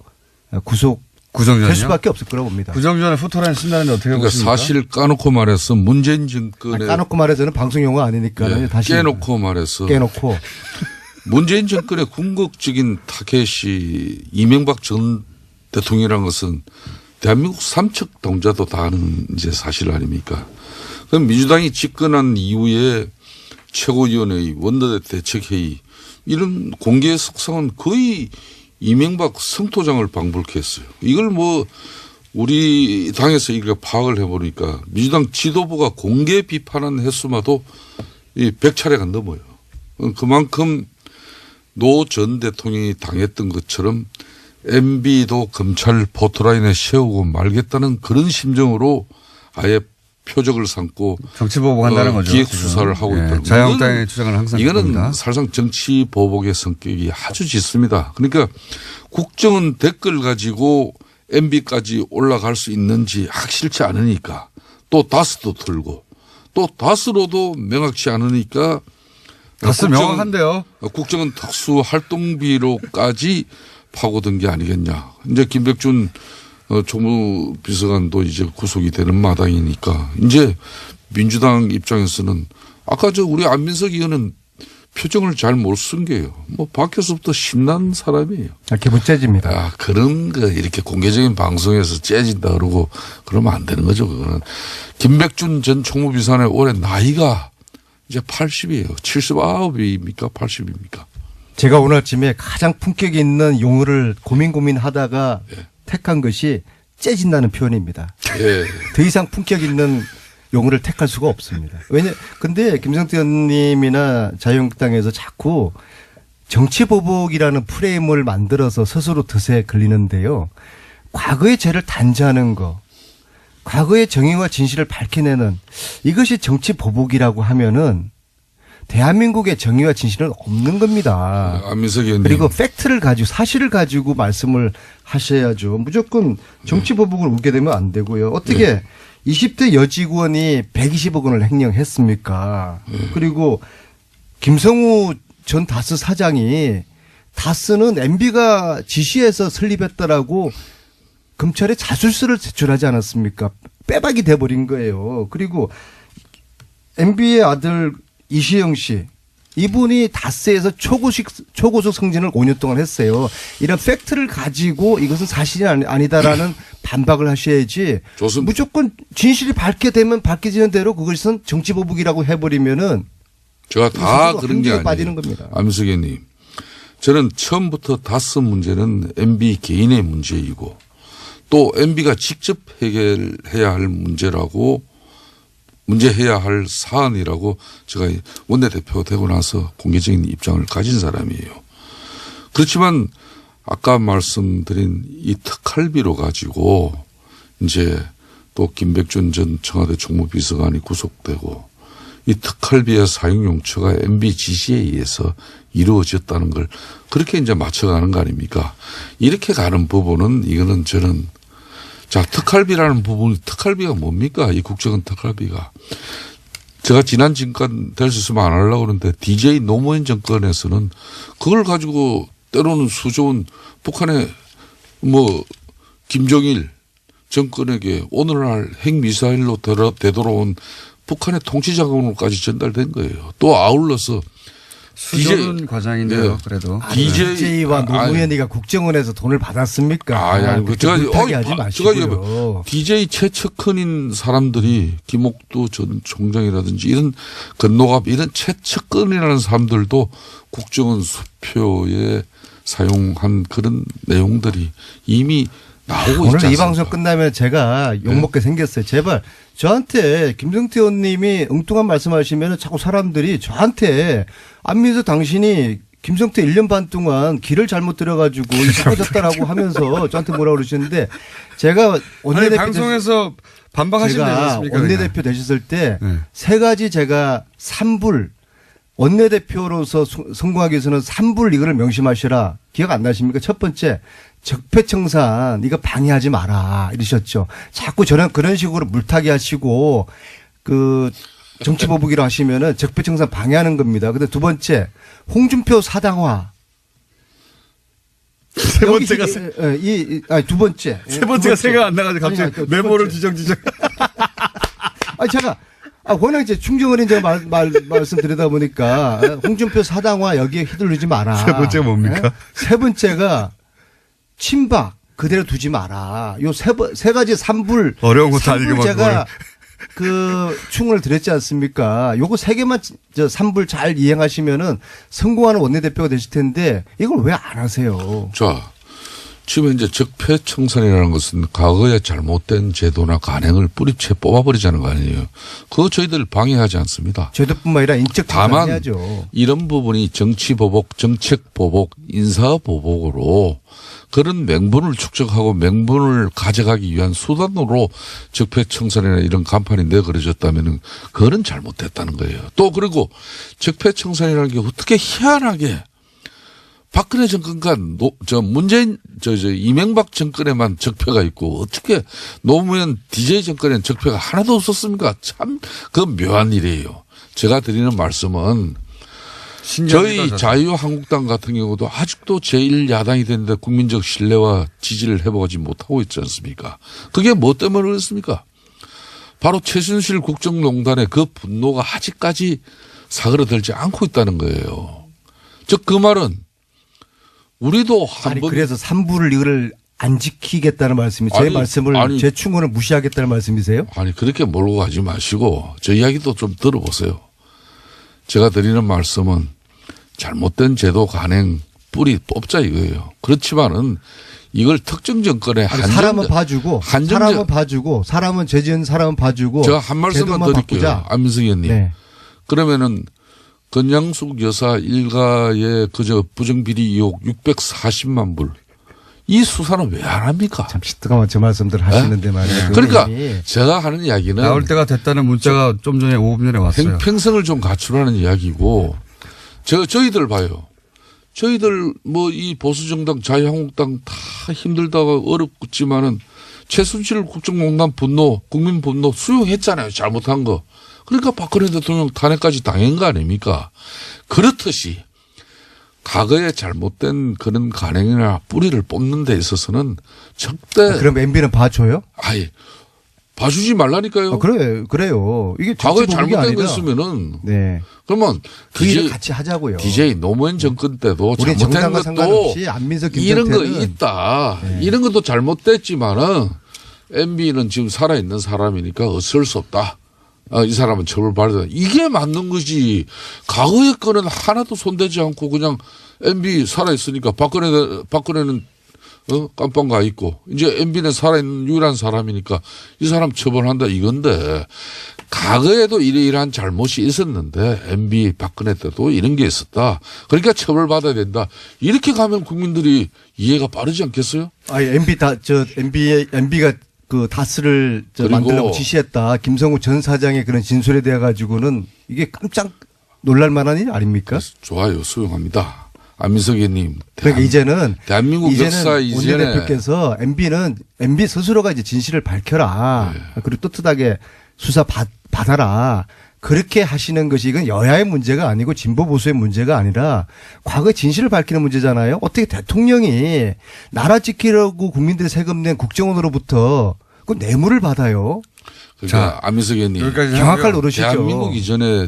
구정전이요? 될 수밖에 없을 거라고 봅니다. 구정전에 포토라인 쓴다는데 어떻게 그러니까 보십니까? 사실 까놓고 말해서 문재인 정권에 까놓고 말해서는 방송 용어 아니니까 예, 다시 깨놓고 말해서 깨놓고 문재인 정권의 궁극적인 타겟이 이명박 전 대통령이라는 것은 대한민국 삼척 동자도 다 아는 이제 사실 아닙니까? 그럼 민주당이 집권한 이후에 최고위원회의, 원내대 대책회의 이런 공개 석상은 거의 이명박 성토장을 방불케 했어요. 이걸 뭐 우리 당에서 이렇게 파악을 해보니까 민주당 지도부가 공개 비판한 횟수마도 이 100차례가 넘어요. 그만큼 노 전 대통령이 당했던 것처럼 MB도 검찰 포토라인에 세우고 말겠다는 그런 심정으로 아예 표적을 삼고 정치보복한다는 거죠. 기획 수사를 하고 있다는 거죠. 자유한국당의 주장을 항상 이거는 봅니다. 사실상 정치 보복의 성격이 아주 짙습니다. 그러니까 국정은 댓글 가지고 MB까지 올라갈 수 있는지 확실치 않으니까 또 다스도 들고 또 다스로도 명확치 않으니까 다스 명확한데요. 국정은 특수활동비로까지 파고든 게 아니겠냐. 이제 김백준 총무비서관도 이제 구속이 되는 마당이니까 이제 민주당 입장에서는 아까 우리 안민석 의원은 표정을 잘 못 숨겨요. 뭐 밖에서부터 신난 사람이에요. 기분 째집니다. 아, 그런 거 이렇게 공개적인 방송에서 째진다 그러고 그러면 안 되는 거죠. 그거는 김백준 전 총무비서관의 올해 나이가 이제 80이에요. 79입니까? 80입니까? 제가 오늘 아침에 가장 품격 있는 용어를 고민하다가 택한 것이 째진다는 표현입니다. 예. 더 이상 품격 있는 용어를 택할 수가 없습니다. 근데 김성태 의원님이나 자유한국당에서 자꾸 정치보복이라는 프레임을 만들어서 스스로 덫에 걸리는데요. 과거의 죄를 단죄하는 거, 과거의 정의와 진실을 밝혀내는 이것이 정치보복이라고 하면은 대한민국의 정의와 진실은 없는 겁니다. 안민석 의원님. 그리고 팩트를 가지고 사실을 가지고 말씀을 하셔야죠. 무조건 정치보복을 웃게 되면 안 되고요. 어떻게 20대 여직원이 120억 원을 횡령했습니까? 그리고 김성우 전 다스 사장이 다스는 MB가 지시해서 설립했다라고 검찰에 자술서를 제출하지 않았습니까? 빼박이 돼버린 거예요. 그리고 MB의 아들 이시영 씨, 이분이 다스에서 초고속 승진을 5년 동안 했어요. 이런 팩트를 가지고 이것은 사실이 아니다라는 반박을 하셔야지. 좋습니다. 무조건 진실이 밝혀지는 대로 그것은 정치보복이라고 해버리면은 제가 다 그런 게 아니에요. 빠지는 겁니다. 안민석 의원님. 저는 처음부터 다스 문제는 MB 개인의 문제이고 또 MB가 직접 해결해야 할 문제해야 할 사안이라고 제가 원내대표 되고 나서 공개적인 입장을 가진 사람이에요. 그렇지만 아까 말씀드린 이 특활비로 가지고 이제 또 김백준 전 청와대 총무비서관이 구속되고 이 특활비의 사용 용처가 MB 지시에 의해서 이루어졌다는 걸 그렇게 이제 맞춰가는 거 아닙니까? 이렇게 가는 부분은 이거는 저는 자, 특활비라는 부분이 특활비가 뭡니까? 이 국정원 특활비가. 제가 지난 정권 될 수 있으면 안 하려고 그러는데 DJ 노무현 정권에서는 그걸 가지고 때로는 수조원 북한의 김정일 정권에게 오늘날 핵미사일로 되돌아온 북한의 통치자금으로까지 전달된 거예요. 또 아울러서 수조는 과장인데요. 네. 그래도 DJ와 노무현이가 국정원에서 돈을 받았습니까? 아니, 제가 하지 마시고요. DJ 최측근인 사람들이 김옥두 전 총장이라든지 이런 건노갑 이런 최측근이라는 사람들도 국정원 수표에 사용한 그런 내용들이 이미 나오고 있지 않습니까? 오늘 이 방송 끝나면 제가 욕먹게 생겼어요. 제발 저한테 김성태 의원님이 엉뚱한 말씀하시면 자꾸 사람들이 저한테 안민석 당신이 김성태 1년 반 동안 길을 잘못 들어가지고 이상해졌다라고 하면서 저한테 뭐라고 그러시는데 제가 원내대표 방송에서 반박하시면 되지 않습니까? 원내대표 되셨을 때 세 가지 제가 3불 원내대표로서 성공하기 위해서는 3불 이거를 명심하시라. 기억 안 나십니까? 첫 번째 적폐청산 이거 방해하지 마라 이러셨죠. 자꾸 저는 그런 식으로 물타기 하시고 그 정치보복이라 하시면은 적폐청산 방해하는 겁니다. 근데 두 번째 홍준표 사당화 세 번째가 두 번째. 세 번째가 새가 안 나가지고 갑자기 메모를 뒤적뒤적. 제가 워낙 이제 충정어린 제가 말씀드리다 보니까 홍준표 사당화 여기에 휘둘리지 마라. 세 번째가 뭡니까? 세 번째가 친박 그대로 두지 마라. 요 세 가지 산불. 어려운 것도 아니고 제가 충을 드렸지 않습니까? 요거 세 개만 산불 잘 이행하시면은 성공하는 원내대표가 되실 텐데 이걸 왜 안 하세요? 자, 지금 이제 적폐청산이라는 것은 과거의 잘못된 제도나 관행을 뿌리채 뽑아버리자는 거 아니에요. 그거 저희들 방해하지 않습니다. 제도뿐만 아니라 인적 다만 해야죠. 이런 부분이 정치보복, 정책보복, 인사보복으로 그런 명분을 축적하고 명분을 가져가기 위한 수단으로 적폐청산이나 이런 간판이 내걸어졌다면 그거는 잘못됐다는 거예요. 또 그리고 적폐청산이라는 게 어떻게 희한하게 박근혜 정권과 문재인 이명박 정권에만 적폐가 있고 어떻게 노무현 DJ 정권에는 적폐가 하나도 없었습니까? 참 그 묘한 일이에요. 제가 드리는 말씀은 저희 자유한국당 같은 경우도 아직도 제1야당이 됐는데 국민적 신뢰와 지지를 회복하지 못하고 있지 않습니까? 그게 뭐 때문에 그렇습니까? 바로 최순실 국정농단의 그 분노가 아직까지 사그러들지 않고 있다는 거예요. 즉 그 말은 우리도 한번 그래서 산불을 이거를 안 지키겠다는 말씀이 제 말씀을 제 충고를 무시하겠다는 말씀이세요? 아니 그렇게 몰고 가지 마시고 저 이야기도 좀 들어보세요. 제가 드리는 말씀은 잘못된 제도 관행 뿌리 뽑자 이거예요. 그렇지만은 이걸 특정 정권에 사람은 봐주고 사람은 죄 지은 사람은 봐주고 제가 한 말씀만 드릴게요. 안민석 의원님. 네. 그러면은 건양숙 여사 일가의 그저 부정비리 의혹 640만 불. 이 수사는 왜 안 합니까? 참 시트가 저 말씀들 하시는데 말이에요. 그러니까 제가 하는 이야기는 나올 때가 됐다는 문자가 좀 전에 5분 전에 왔어요. 평생을 좀 갖추라는 이야기고 저희들 봐요. 저희들 뭐 이 보수정당 자유한국당 다 힘들다가 어렵지만은 최순실 국정농단 분노 국민 분노 수용했잖아요. 잘못한 거. 그러니까 박근혜 대통령 탄핵까지 당한 거 아닙니까? 그렇듯이 과거에 잘못된 그런 관행이나 뿌리를 뽑는 데 있어서는 절대. 그럼 MB는 봐줘요? 아예 봐주지 말라니까요. 그래요. 이게 과거에 잘못된 거 있으면은. 네. 그러면 그 일을 같이 하자고요. DJ 노무현 정권 때도 우리 잘못된 것도 이런 거 있다. 네. 이런 것도 잘못됐지만은 MB는 지금 살아있는 사람이니까 어쩔 수 없다. 이 사람은 처벌받아야 된다. 이게 맞는 거지. 과거의 거는 하나도 손대지 않고 그냥 MB 살아있으니까 박근혜는 깜빵 가 있고 이제 MB는 살아있는 유일한 사람이니까 이 사람 처벌한다 이건데 과거에도 이러이러한 잘못이 있었는데 MB 박근혜 때도 이런 게 있었다. 그러니까 처벌받아야 된다. 이렇게 가면 국민들이 이해가 빠르지 않겠어요? MB가 그 다스를 만들려고 지시했다. 김성우 전 사장의 그런 진술에 대해 가지고는 이게 깜짝 놀랄 만한 일 아닙니까? 좋아요. 수용합니다. 안민석 의원님. 그러니까 이제는 대한민국 역사 이전에 원내대표께서 MB 스스로가 이제 진실을 밝혀라. 네. 그리고 떳떳하게 수사 받아라. 그렇게 하시는 것이 이건 여야의 문제가 아니고 진보 보수의 문제가 아니라 과거의 진실을 밝히는 문제잖아요. 어떻게 대통령이 나라 지키려고 국민들의 세금 낸 국정원으로부터 그 뇌물을 받아요. 그러니까 안민석 의원님. 경악할 노릇이죠. 대한민국 이전에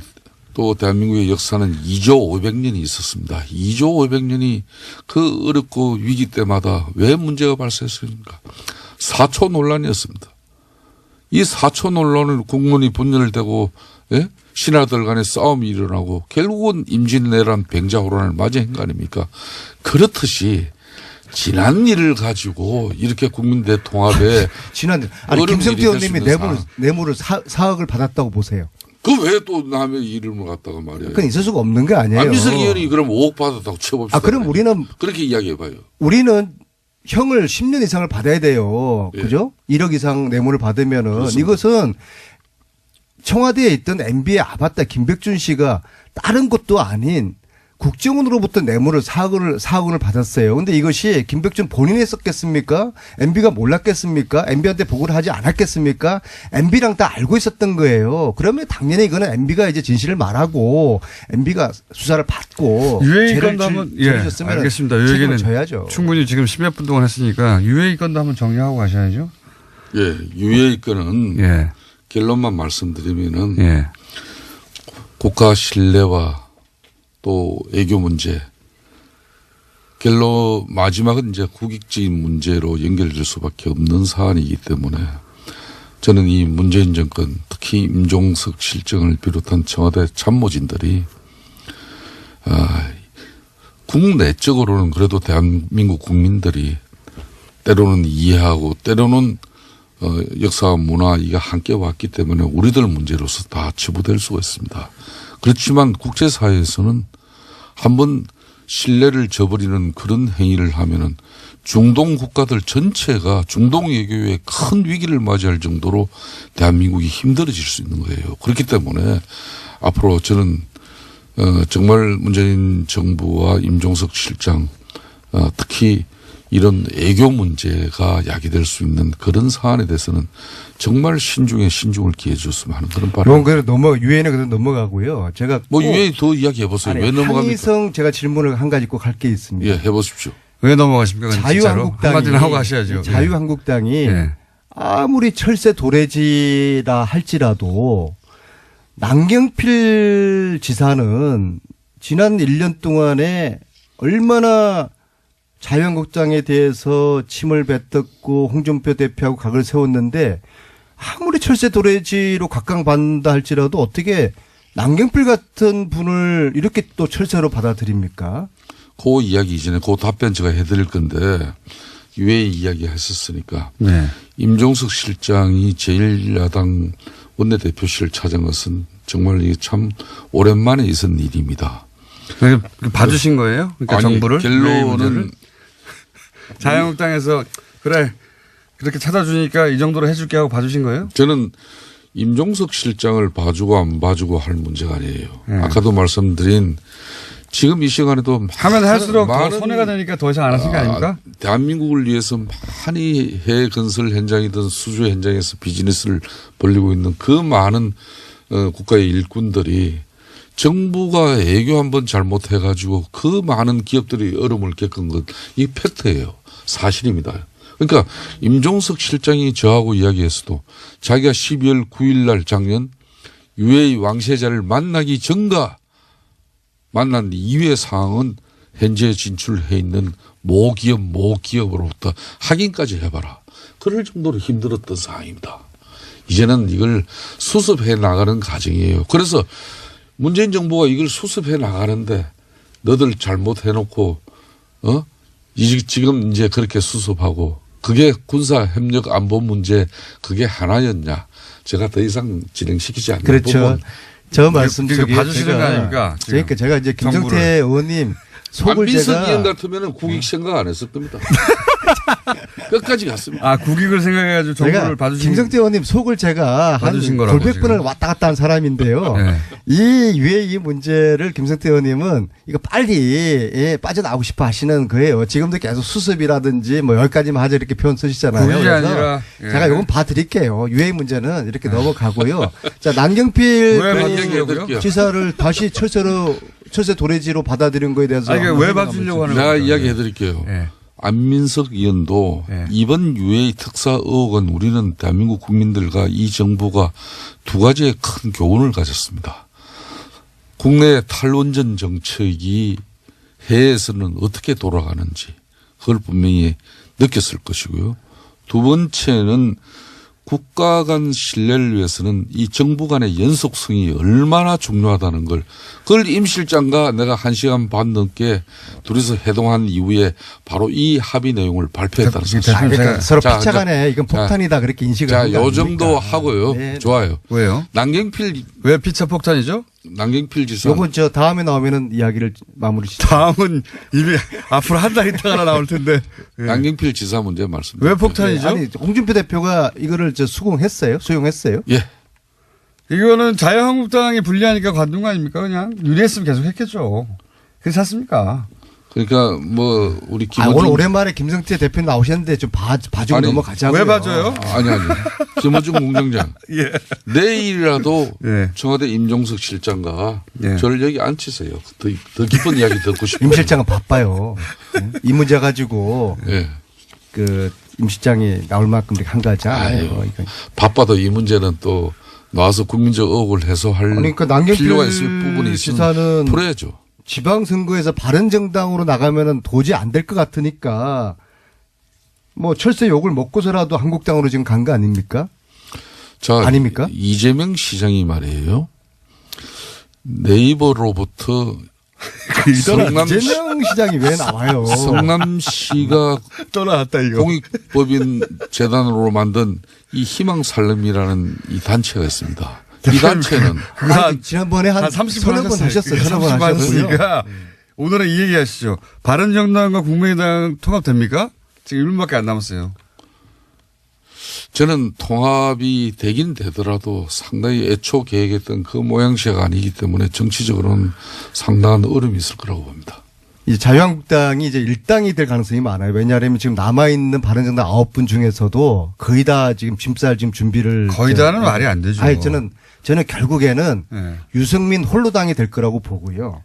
또 대한민국의 역사는 2조 500년이 있었습니다. 2조 500년이 그 어렵고 위기 때마다 왜 문제가 발생했습니까? 4초 논란이었습니다. 이 4초 논란을 국문이 분열되고 신하들 간의 싸움이 일어나고 결국은 임진왜란 병자호란을 맞이한 거 아닙니까? 그렇듯이 지난 일을 가지고 이렇게 국민 대통합에 김성태 의원님이 뇌물을 4억을 받았다고 보세요. 그 왜 또 남의 이름을 갖다가 말이에요. 그건 있을 수가 없는 게 아니에요. 안민석 의원이 그럼 5억 받았다고 쳐봅시다. 그럼 우리는 그렇게 이야기해봐요. 우리는 형을 10년 이상을 받아야 돼요. 예. 그죠? 1억 이상 뇌물을 받으면은 그렇습니다. 이것은 청와대에 있던 MB의 아바타 김백준 씨가 다른 것도 아닌 국정원으로부터 뇌물을 4억 원을 받았어요. 근데 이것이 김백준 본인이 썼겠습니까? MB가 몰랐겠습니까? MB한테 보고를 하지 않았겠습니까? MB랑 다 알고 있었던 거예요. 그러면 당연히 이거는 MB가 이제 진실을 말하고 MB가 수사를 받고 유해인 건도 한번 알겠습니다. 이 얘기는 져야죠. 충분히 지금 10몇 분 동안 했으니까 유해인 건도 한번 정리하고 가셔야죠. 예, 유해인 건은 결론만 말씀드리면은 국가 신뢰와 또 애교 문제, 결론 마지막은 이제 국익적인 문제로 연결될 수밖에 없는 사안이기 때문에 저는 이 문재인 정권, 특히 임종석 실장을 비롯한 청와대 참모진들이 국내적으로는 그래도 대한민국 국민들이 때로는 이해하고 때로는 역사와 문화 이가 함께 왔기 때문에 우리들 문제로서 다 치부될 수가 있습니다. 그렇지만 국제사회에서는 한번 신뢰를 저버리는 그런 행위를 하면은 중동 국가들 전체가 중동 외교에 큰 위기를 맞이할 정도로 대한민국이 힘들어질 수 있는 거예요. 그렇기 때문에 앞으로 저는 정말 문재인 정부와 임종석 실장 특히 이런 애교 문제가 야기될 수 있는 그런 사안에 대해서는 정말 신중에 신중을 기해 줬으면 하는 그런 바람. 유엔에 그래도 넘어가고요. 제가 유엔이 더 이야기해 보세요. 왜 넘어갑니까? 한희성 제가 질문을 한 가지 꼭 할 게 있습니다. 예, 해보십시오. 왜 넘어가십니까? 자유한국당이 하고 가셔야죠. 자유한국당이 아무리 철새 도래지라 할지라도 남경필 지사는 지난 1년 동안에 얼마나 자유한국당에 대해서 침을 뱉었고 홍준표 대표하고 각을 세웠는데 아무리 철새 도래지로 각광받는다 할지라도 어떻게 남경필 같은 분을 이렇게 또 철새로 받아들입니까? 그 이야기 이전에 그 답변 제가 해드릴 건데 유해인 이야기 했었으니까 임종석 실장이 제1야당 원내대표실을 찾은 것은 정말 이게 참 오랜만에 있은 일입니다. 봐주신 거예요? 그러니까 아니, 정부를? 결론은 자유한국당에서 그래 그렇게 찾아주니까 이 정도로 해줄게 하고 봐주신 거예요? 저는 임종석 실장을 봐주고 안 봐주고 할 문제가 아니에요. 아까도 말씀드린 지금 이 시간에도 하면 할수록 더 손해가 되니까 더 이상 안 하신 거 아닙니까? 대한민국을 위해서 많이 해외 건설 현장이든 수주 현장에서 비즈니스를 벌리고 있는 그 많은 국가의 일꾼들이 정부가 애교 한번 잘못해가지고 그 많은 기업들이 어려움을 겪은 것, 이 팩트예요. 사실입니다. 그러니까 임종석 실장이 저하고 이야기했어도 자기가 12월 9일 날 작년 유해의 왕세자를 만나기 전과 만난 이후의 상황은 현재 진출해 있는 모기업으로부터 확인까지 해봐라. 그럴 정도로 힘들었던 상황입니다. 이제는 이걸 수습해 나가는 과정이에요. 그래서 문재인 정부가 이걸 수습해 나가는데 너들 잘못해놓고 지금 이제 그렇게 수습하고 그게 군사협력 안보 문제 그게 하나였냐. 제가 더 이상 진행시키지 않는 그렇죠. 부분. 저 말씀 속에 봐주시는 거 아닙니까? 그러니까 제가 이제 김성태 의원님 속을 안민석 제가 의원 같으면 국익 생각 안 했을 겁니다. 끝까지 갔습니다. 국익을 생각해가지고 정부를 봐주신 김성태 의원님 속을 제가 한 돌백 번을 왔다 갔다 한 사람인데요. 이 유해이 문제를 김성태 의원님은 이거 빨리 빠져나오고 싶어 하시는 거예요. 지금도 계속 수습이라든지 뭐 여기까지만 하자 이렇게 표현 쓰시잖아요. 그게 아니라 제가 이건 봐드릴게요. 유해이 문제는 이렇게 넘어가고요. 자, 남경필 지사를 다시 철새 도래지로 받아들인 거에 대해서 왜 봐주려고 하는 거예요? 제가 이야기해 드릴게요. 안민석 의원도 이번 유해의 특사 의혹은 우리는 대한민국 국민들과 이 정부가 두 가지의 큰 교훈을 가졌습니다. 국내 탈원전 정책이 해외에서는 어떻게 돌아가는지 그걸 분명히 느꼈을 것이고요. 두 번째는 국가 간 신뢰를 위해서는 이 정부 간의 연속성이 얼마나 중요하다는 걸 그걸 임 실장과 내가 1시간 반 넘게 둘이서 회동한 이후에 바로 이 합의 내용을 발표했다는 사실. 그러니까 서로 피차간에 이건 폭탄이다 그렇게 인식을 자, 한 거 요 아닙니까? 정도 하고요. 네. 좋아요. 왜요? 왜 피차 폭탄이죠? 남경필 지사. 요건 다음에 나오면은 이야기를 마무리 짓죠. 다음은 이미 앞으로 한 달 있다가 나올 텐데. 남경필 지사 문제 말씀. 왜 폭탄이죠? 아니, 홍준표 대표가 이거를 수용했어요? 예. 이거는 자유한국당이 불리하니까 관둔 거 아닙니까? 그냥 유리했으면 계속 했겠죠. 괜찮습니까? 그러니까 뭐 우리 오늘 오랜만에 김성태 대표님 나오셨는데 좀 봐주고 넘어가자고요. 왜 봐줘요? 아니. 김어준 공장장. 예. 내일이라도 예. 청와대 임종석 실장과 예. 저를 여기 앉히세요. 더 깊은 이야기 듣고 싶어요. 임 실장은 바빠요. 이 문제 가지고 예. 그 임 실장이 나올 만큼 이렇게 한가하잖아요. 바빠도 이 문제는 또 나와서 국민적 의혹을 해소할 그러니까 필요가 있을 부분이 있으면 지사는 풀어야죠. 지방선거에서 바른정당으로 나가면은 도저히 안 될 것 같으니까 뭐 철새 욕을 먹고서라도 한국당으로 지금 간 거 아닙니까? 자, 아닙니까? 이재명 시장이 말이에요. 네이버로부터 이재명 시장이 왜 나와요? 성남시가 또 나왔다 이거. 공익법인 재단으로 만든 이 희망살림이라는 이 단체가 있습니다. 이 단체는 지난번에 한 30번 30번 하셨어요. 30번 하셨으니까 오늘은 이 얘기 하시죠. 바른정당과 국민의당 통합됩니까? 지금 1분밖에 안 남았어요. 저는 통합이 되긴 되더라도 상당히 애초 계획했던 그 모양새가 아니기 때문에 정치적으로는 상당한 어려움이 있을 거라고 봅니다. 이제 자유한국당이 이제 일당이 될 가능성이 많아요. 왜냐하면 지금 남아있는 바른정당 9분 중에서도 거의 다 지금 짐쌀 지금 준비를. 거의 다는 말이 안 되죠. 아니, 저는 결국에는 네. 유승민 홀로당이 될 거라고 보고요.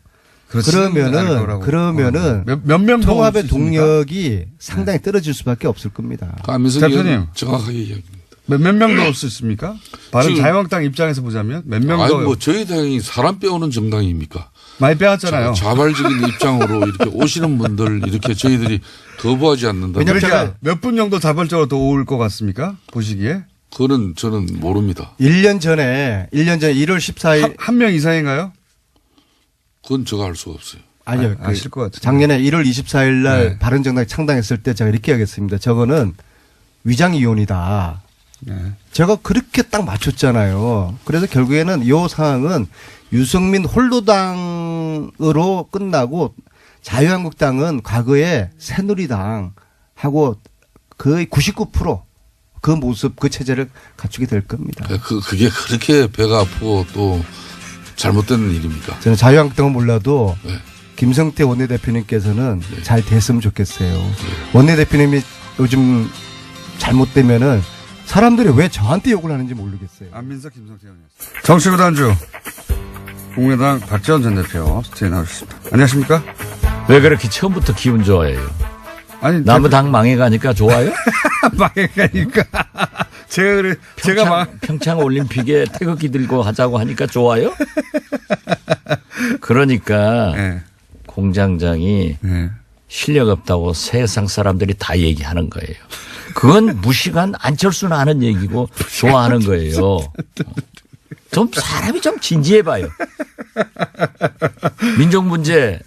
그러면은 몇 명 통합의 동력이 상당히 떨어질 수밖에 없을 겁니다. 안민석 대표님 의원 정확하게 이야기합니다. 몇 명 더 올 수 있습니까? 바른 자유한국당 입장에서 보자면 몇 명 더. 뭐 저희 당이 사람 빼오는 정당입니까? 많이 빼왔잖아요. 자발적인 입장으로 이렇게 오시는 분들 이렇게 저희들이 거부하지 않는다. 그러니까 몇 분 정도 자발적으로 더 올 것 같습니까? 보시기에? 그거는 저는 모릅니다. 1년 전에 1월 14일. 한 명 이상인가요? 그건 제가 알 수가 없어요. 아니요. 아실 것 같아요. 작년에 1월 24일 날 네. 바른정당이 창당했을 때 제가 이렇게 하겠습니다. 저거는 위장이혼이다. 네. 제가 그렇게 딱 맞췄잖아요. 그래서 결국에는 이 상황은 유승민 홀로당으로 끝나고 자유한국당은 과거에 새누리당하고 거의 99% 그 모습, 그 체제를 갖추게 될 겁니다. 그게 그렇게 배가 아프고 또 잘못된 일입니까? 저는 자유한국당은 몰라도 네. 김성태 원내대표님께서는 잘 됐으면 좋겠어요. 원내대표님이 요즘 잘못되면은 사람들이 왜 저한테 욕을 하는지 모르겠어요. 안민석 김성태 의원이었습니다. 정치구단주 국민의당 박지원 전 대표 스튜디오에 나오셨습니다. 안녕하십니까? 왜 그렇게 처음부터 기분 좋아해요? 아니 나무 당 망해가니까 좋아요? 망해가니까 평창 올림픽에 태극기 들고 하자고 하니까 좋아요? 그러니까 네. 공장장이 네. 실력 없다고 세상 사람들이 다 얘기하는 거예요. 그건 무식한 안철수는 하는 얘기고 좋아하는 거예요. 좀 사람이 좀 진지해봐요. 민족 문제,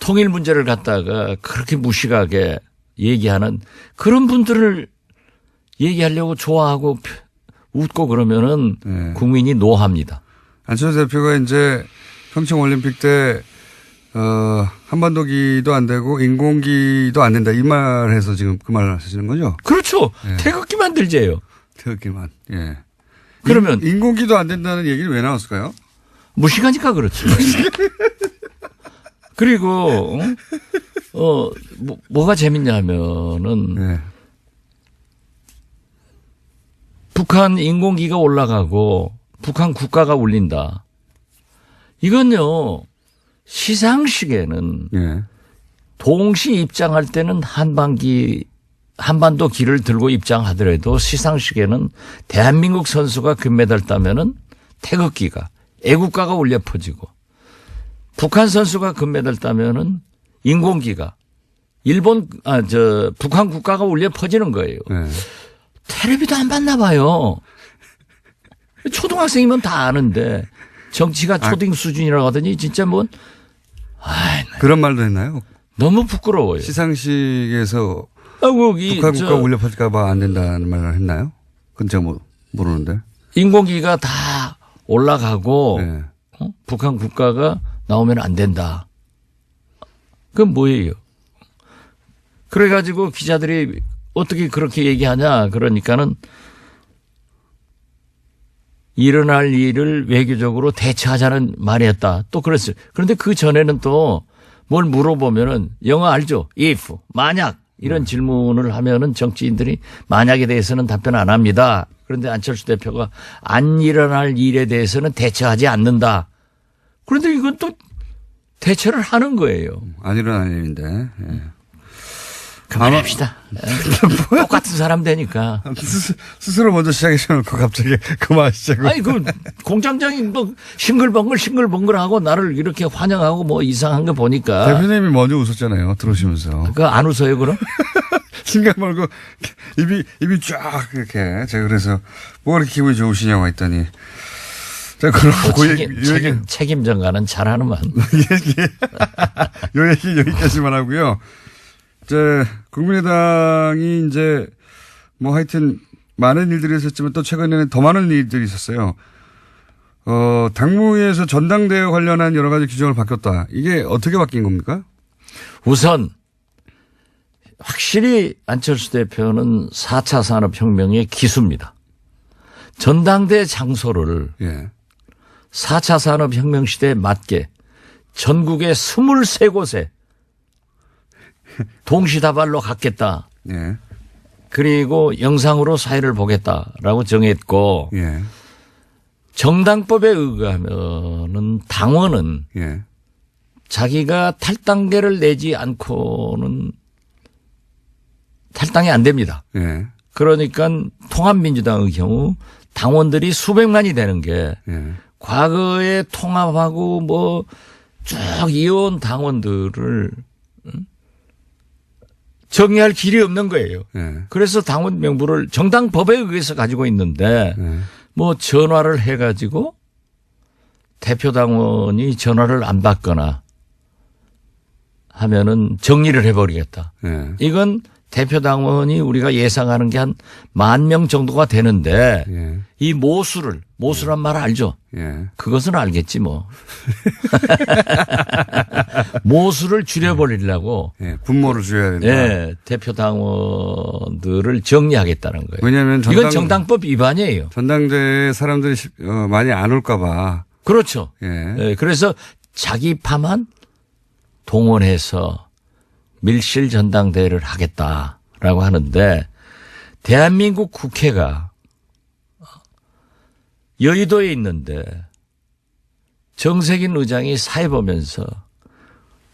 통일 문제를 갖다가 그렇게 무식하게 얘기하는 그런 분들을 얘기하려고 좋아하고 웃고 그러면은 네. 국민이 노합니다. 안철수 대표가 이제 평창 올림픽 때 한반도기도 안 되고 인공기도 안 된다 이 말해서 지금 그 말 하시는 거죠? 그렇죠. 네. 태극기 만들재요. 태극기만. 예. 그러면 인공기도 안 된다는 얘기는 왜 나왔을까요? 무식하니까 그렇죠. 그리고 뭐가 재밌냐면은 네. 북한 인공기가 올라가고 북한 국가가 울린다. 이건요 시상식에는 예. 동시 입장할 때는 한반도 길을 들고 입장하더라도 시상식에는 대한민국 선수가 금메달 따면은 태극기가 애국가가 울려 퍼지고 북한 선수가 금메달 따면은 인공기가 북한 국가가 울려 퍼지는 거예요. 네. 텔레비도 안 봤나 봐요. 초등학생이면 다 아는데 정치가 초딩 수준이라고 하더니 진짜 그런 말도 했나요? 너무 부끄러워요. 시상식에서 북한 북한 국가 울려 퍼질까 봐 안 된다는 말을 했나요? 그건 제가 모르는데. 인공기가 다 올라가고 네. 북한 국가가 나오면 안 된다. 그건 뭐예요? 그래가지고 기자들이 어떻게 그렇게 얘기하냐 그러니까는 일어날 일을 외교적으로 대처하자는 말이었다. 또 그랬어요. 그런데 그 전에는 또 뭘 물어보면은 영어 알죠? if, 만약 이런 질문을 하면은 정치인들이 만약에 대해서는 답변 안 합니다. 그런데 안철수 대표가 안 일어날 일에 대해서는 대처하지 않는다. 그런데 이건 또 대처를 하는 거예요. 안 일어날 일인데. 예. 그만합시다. 똑같은 사람 되니까. 스스로 먼저 시작해놓고 갑자기 그만하시자고. 아니, 그 공장장이 뭐 싱글벙글 하고 나를 이렇게 환영하고 뭐 이상한 거 보니까. 대표님이 먼저 웃었잖아요. 들어오시면서. 그거 안 웃어요, 그럼? 신경 말고 입이 쫙 이렇게. 제가 그래서 뭐 그렇게 기분이 좋으시냐고 했더니. 제가 그럼 책임 전가는 잘하는만. 요 얘기 여기까지만 하고요. 이제 국민의당이 이제 뭐 하여튼 많은 일들이 있었지만 또 최근에는 더 많은 일들이 있었어요. 당무위에서 전당대회 관련한 여러 가지 규정을 바뀌었다. 이게 어떻게 바뀐 겁니까? 우선 확실히 안철수 대표는 4차 산업혁명의 기수입니다. 전당대 장소를 예. 4차 산업혁명 시대에 맞게 전국의 23곳에 동시다발로 갖겠다. 예. 그리고 영상으로 사회를 보겠다라고 정했고 예. 정당법에 의하면은 당원은 예. 자기가 탈당계를 내지 않고는 탈당이 안 됩니다. 예. 그러니까 통합민주당의 경우 당원들이 수백만이 되는 게 예. 과거에 통합하고 뭐 쭉 이어온 당원들을 정리할 길이 없는 거예요. 예. 그래서 당원 명부를 정당법에 의해서 가지고 있는데 예. 뭐 전화를 해가지고 대표 당원이 전화를 안 받거나 하면은 정리를 해버리겠다. 예. 이건 대표 당원이 우리가 예상하는 게 한 10,000명 정도가 되는데 예. 이 모수란 말 알죠? 예. 그것은 알겠지 뭐. 모수를 줄여버리려고 예. 분모를 줘야 된다. 예, 대표 당원들을 정리하겠다는 거예요. 왜냐하면 이건 정당법 위반이에요. 전당대회에 사람들이 많이 안 올까 봐. 그렇죠. 예. 예, 그래서 자기 파만 동원해서 밀실 전당대회를 하겠다라고 하는데 대한민국 국회가 여의도에 있는데 정세균 의장이 사회 보면서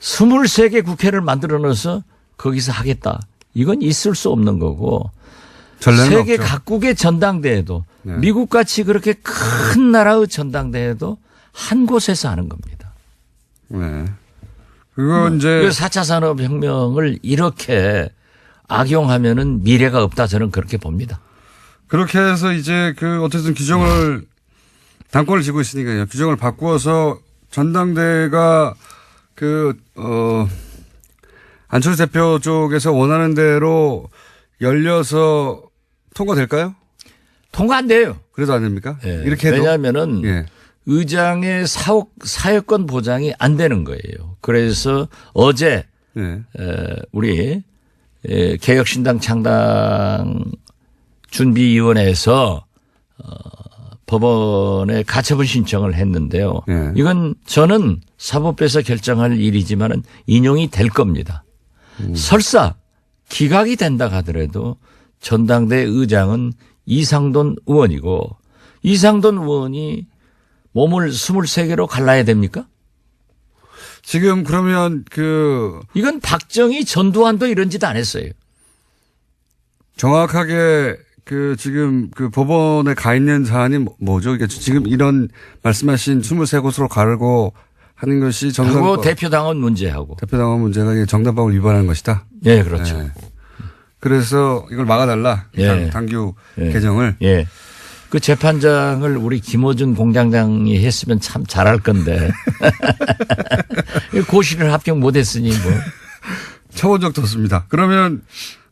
23개 국회를 만들어 넣어서 거기서 하겠다. 이건 있을 수 없는 거고 세계 없죠. 각국의 전당대회도 네. 미국같이 그렇게 큰 나라의 전당대회도 한 곳에서 하는 겁니다. 네. 그거 이제 4차 산업혁명을 이렇게 악용하면은 미래가 없다 저는 그렇게 봅니다. 그렇게 해서 이제 어쨌든 규정을 당권을 쥐고 있으니까요. 규정을 바꾸어서 전당대회가 안철수 대표 쪽에서 원하는 대로 열려서 통과될까요? 통과 안 돼요. 그래도 안 됩니까? 예. 이렇게 해도. 왜냐하면은 예. 의장의 사회권 보장이 안 되는 거예요. 그래서 어제 예. 우리 개혁신당 창당 준비위원회에서 법원에 가처분 신청을 했는데요. 예. 이건 저는 사법부에서 결정할 일이지만은 인용이 될 겁니다. 설사 기각이 된다 하더라도 전당대 의장은 이상돈 의원이고 이상돈 의원이 몸을 23개로 갈라야 됩니까? 지금 그러면 이건 박정희 전두환도 이런 짓 안 했어요. 정확하게 지금 법원에 가 있는 사안이 뭐죠? 그러니까 지금 이런 말씀하신 23곳으로 가르고 하는 것이 그리고 대표당원 문제하고. 대표당원 문제가 정당법을 위반하는 것이다. 네, 그렇죠. 네. 그래서 이걸 막아달라. 예. 당규 예. 개정을. 예. 그 재판장을 우리 김어준 공장장이 했으면 참 잘할 건데. 고시를 합격 못했으니 뭐. 쳐본 적도 없습니다. 그러면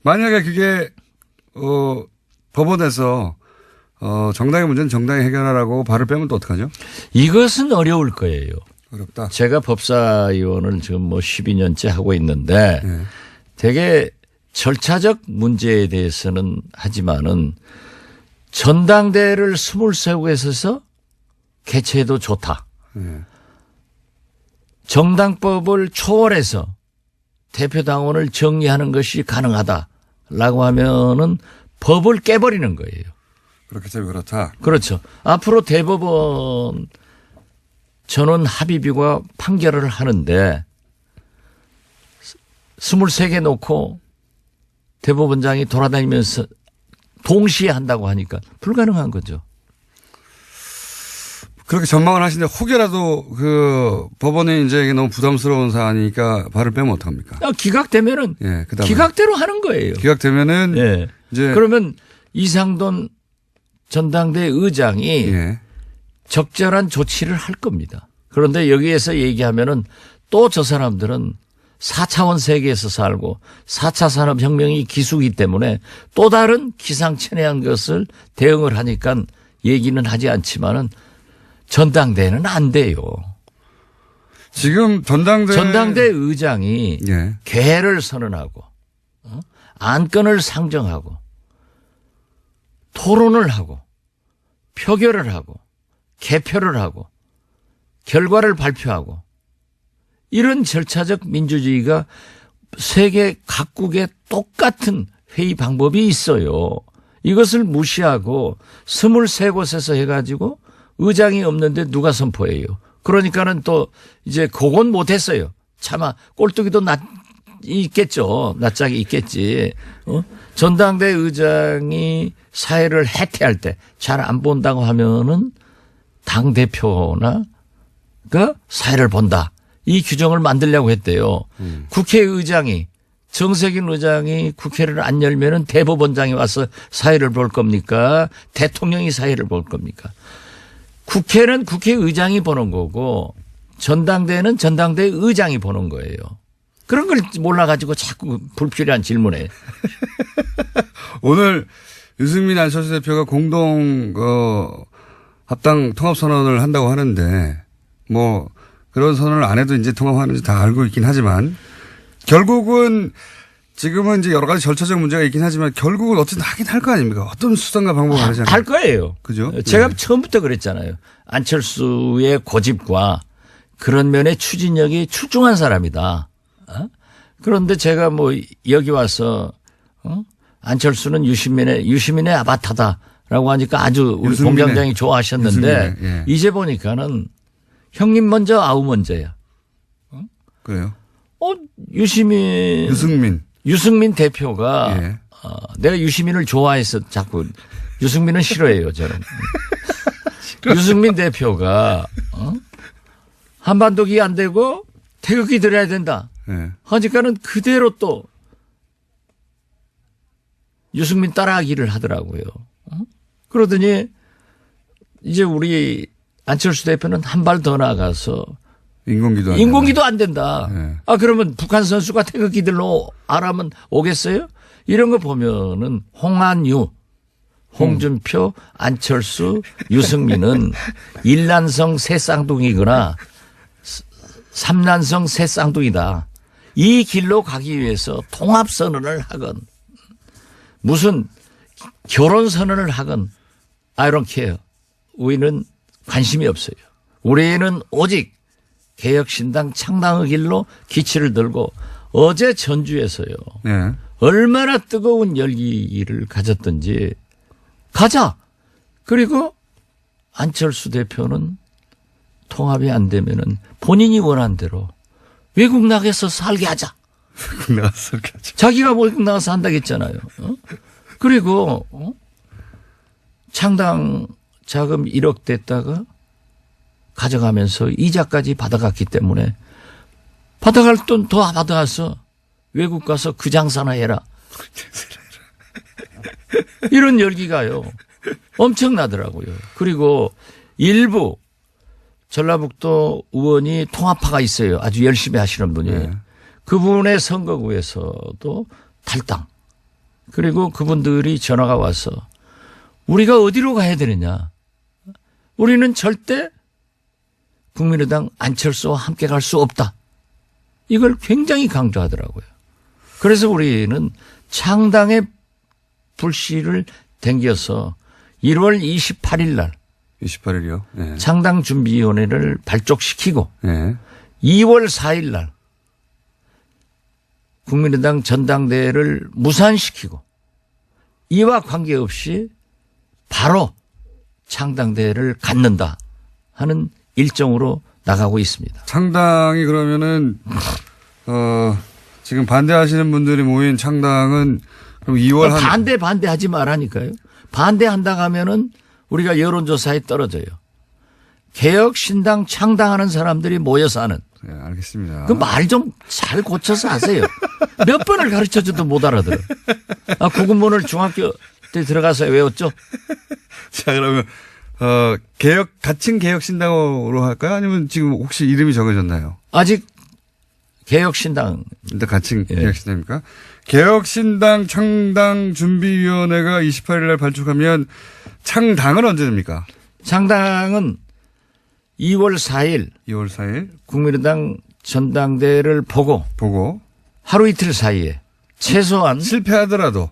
만약에 그게 법원에서 정당의 문제는 정당이 해결하라고 발을 빼면 또 어떡하죠? 이것은 어려울 거예요. 어렵다. 제가 법사위원을 지금 뭐 12년째 하고 있는데 네. 되게 절차적 문제에 대해서는 하지만은 전당대회를 23곳에서 개최해도 좋다. 정당법을 초월해서 대표당원을 정리하는 것이 가능하다라고 하면은 법을 깨버리는 거예요. 그렇기 때문에 그렇다. 그렇죠. 앞으로 대법원 전원 합의비가 판결을 하는데 23개 놓고 대법원장이 돌아다니면서 동시에 한다고 하니까 불가능한 거죠. 그렇게 전망을 하시는데 혹여라도 그 법원에 이제 이게 너무 부담스러운 사안이니까 발을 빼면 어떡합니까? 기각되면은 그다음에 기각대로 하는 거예요. 기각되면은 이제 그러면 이상돈 전당대 의장이 적절한 조치를 할 겁니다. 그런데 여기에서 얘기하면은 또 저 사람들은 4차원 세계에서 살고 4차 산업혁명이 기수이기 때문에 또 다른 기상천외한 것을 대응을 하니까 얘기는 하지 않지만은 전당대회는 안 돼요. 지금 전당대 의장이 개를 선언하고 안건을 상정하고 토론을 하고 표결을 하고 개표를 하고 결과를 발표하고 이런 절차적 민주주의가 세계 각국에 똑같은 회의 방법이 있어요. 이것을 무시하고 23곳에서 해가지고 의장이 없는데 누가 선포해요. 그러니까는 또 이제 그건 못했어요. 차마 꼴뚜기도 있겠죠. 낯짝이 있겠지. 전당대 의장이 사회를 해태할 때 잘 안 본다고 하면은 당대표나 그 사회를 본다. 이 규정을 만들려고 했대요. 국회의장이 정세균 의장이 국회를 안 열면은 대법원장이 와서 사회를 볼 겁니까? 대통령이 사회를 볼 겁니까? 국회는 국회의장이 보는 거고 전당대회는 전당대 의장이 보는 거예요. 그런 걸 몰라가지고 자꾸 불필요한 질문에. 오늘 유승민 안철수 대표가 공동 합당 통합선언을 한다고 하는데 뭐 그런 선언을 안 해도 이제 통합하는지 다 알고 있긴 하지만 결국은 지금은 이제 여러 가지 절차적 문제가 있긴 하지만 결국은 어쨌든 하긴 할 거 아닙니까? 어떤 수단과 방법을 하잖아요. 할 거예요. 그죠? 제가 처음부터 그랬잖아요. 안철수의 고집과 그런 면에 추진력이 출중한 사람이다. 그런데 제가 뭐 여기 와서 안철수는 유시민의 아바타다라고 하니까 아주 우리 공장장이 좋아하셨는데 이제 보니까는 형님 먼저 아우 먼저야. 그래요? 유승민 대표가 내가 유시민을 좋아해서 자꾸 유승민은 싫어해요 저는. 유승민 대표가 한반도기 안 되고 태극기 들어야 된다. 하니까는 그대로 또 유승민 따라하기를 하더라고요. 그러더니 이제 우리 안철수 대표는 한 발 더 나가서 인공기도 안 된다. 그러면 북한 선수가 태극기들로 아라면 오겠어요? 이런 거 보면은 홍한유, 홍준표, 안철수, 유승민은 일란성 새 쌍둥이거나 삼란성 새 쌍둥이다. 이 길로 가기 위해서 통합선언을 하건 무슨 결혼선언을 하건 I don't care. 우리는 관심이 없어요. 우리는 오직 개혁신당 창당의 길로 기치를 들고 어제 전주에서요. 얼마나 뜨거운 열기를 가졌던지 가자. 그리고 안철수 대표는 통합이 안 되면은 본인이 원한 대로 외국 나가서 살게 하자. 외국 나가서 살게 하자. 자기가 외국 나가서 한다고 했잖아요. 그리고 창당 자금 1억 됐다가 가져가면서 이자까지 받아갔기 때문에 받아갈 돈 더 받아가서 외국 가서 그 장사나 해라. 이런 열기가요. 엄청나더라고요. 그리고 일부 전라북도 의원이 통합파가 있어요. 아주 열심히 하시는 분이. 그분의 선거구에서도 탈당. 그리고 그분들이 전화가 와서 우리가 어디로 가야 되느냐. 우리는 절대 국민의당 안철수와 함께 갈 수 없다. 이걸 굉장히 강조하더라고요. 그래서 우리는 창당의 불씨를 댕겨서 1월 28일 날 28일이요. 네. 창당준비위원회를 발족시키고 네. 2월 4일 날 국민의당 전당대회를 무산시키고 이와 관계없이 바로 창당대회를 갖는다 하는 일정으로 나가고 있습니다. 창당이 그러면은 지금 반대하시는 분들이 모인 창당은 그럼 2월 반대하지 말라니까요. 반대한다고 하면은 우리가 여론조사에 떨어져요. 개혁신당 창당하는 사람들이 모여서 하는. 네, 알겠습니다. 그 말 좀 잘 고쳐서 하세요. 몇 번을 가르쳐줘도 못 알아들어. 구군문을 중학교 때 들어가서 외웠죠? 자, 그러면 같은 개혁신당으로 할까요? 아니면 지금 혹시 이름이 정해졌나요? 아직 개혁신당. 일단 같은 개혁신당입니까? 개혁신당 창당준비위원회가 28일 날 발족하면 창당은 언제 됩니까? 창당은 2월 4일. 2월 4일. 국민의당 전당대회를 보고 하루 이틀 사이에 최소한 실패하더라도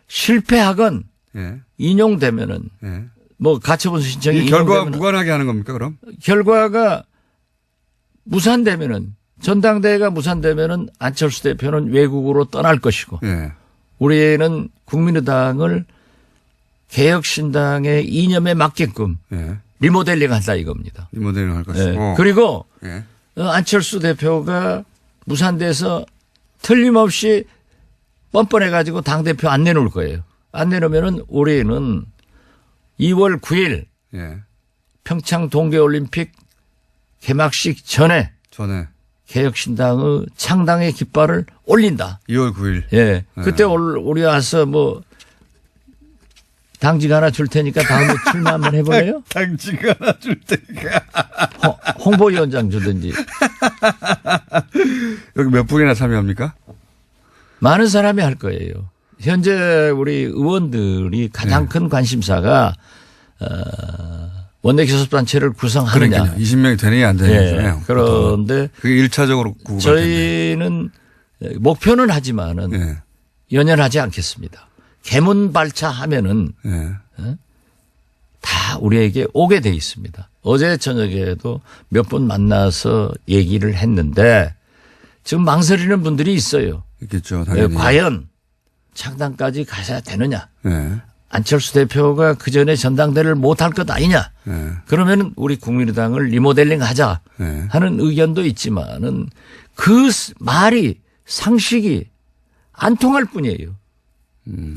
실패하건 예. 인용되면은 예. 뭐 가처분 신청이 이 결과와 무관하게 하는 겁니까 그럼? 결과가 무산되면은 전당대회가 무산되면은 안철수 대표는 외국으로 떠날 것이고 예. 우리는 국민의당을 개혁신당의 이념에 맞게끔 예. 리모델링 한다 이겁니다. 리모델링 할 것이고. 예. 그리고 예. 안철수 대표가 무산돼서 틀림없이 뻔뻔해가지고 당대표 안 내놓을 거예요. 안 내놓으면은 올해는 2월 9일 예. 평창 동계올림픽 개막식 전에 개혁신당의 창당의 깃발을 올린다. 2월 9일. 예. 그때 우리 와서 뭐 당직 하나 줄 테니까 다음에 출마 한번 해볼래요? 당직 하나 줄 테니까. 홍보위원장 주든지. 여기 몇 분이나 참여합니까? 많은 사람이 할 거예요. 현재 우리 의원들이 가장 큰 관심사가 원내교섭단체를 구성하느냐. 그러니까요. 20명이 되느냐 안 되느냐. 그런데 그게 1차적으로 구구가 저희는 목표는 하지만은 연연하지 않겠습니다. 개문발차하면은 다 우리에게 오게 돼 있습니다. 어제 저녁에도 몇 분 만나서 얘기를 했는데 지금 망설이는 분들이 있어요. 있겠죠. 당연히. 과연 창당까지 가셔야 되느냐. 네. 안철수 대표가 그전에 전당대회를 못할 것 아니냐. 네. 그러면 우리 국민의당을 리모델링 하자 하는 의견도 있지만은 그 말이 상식이 안 통할 뿐이에요.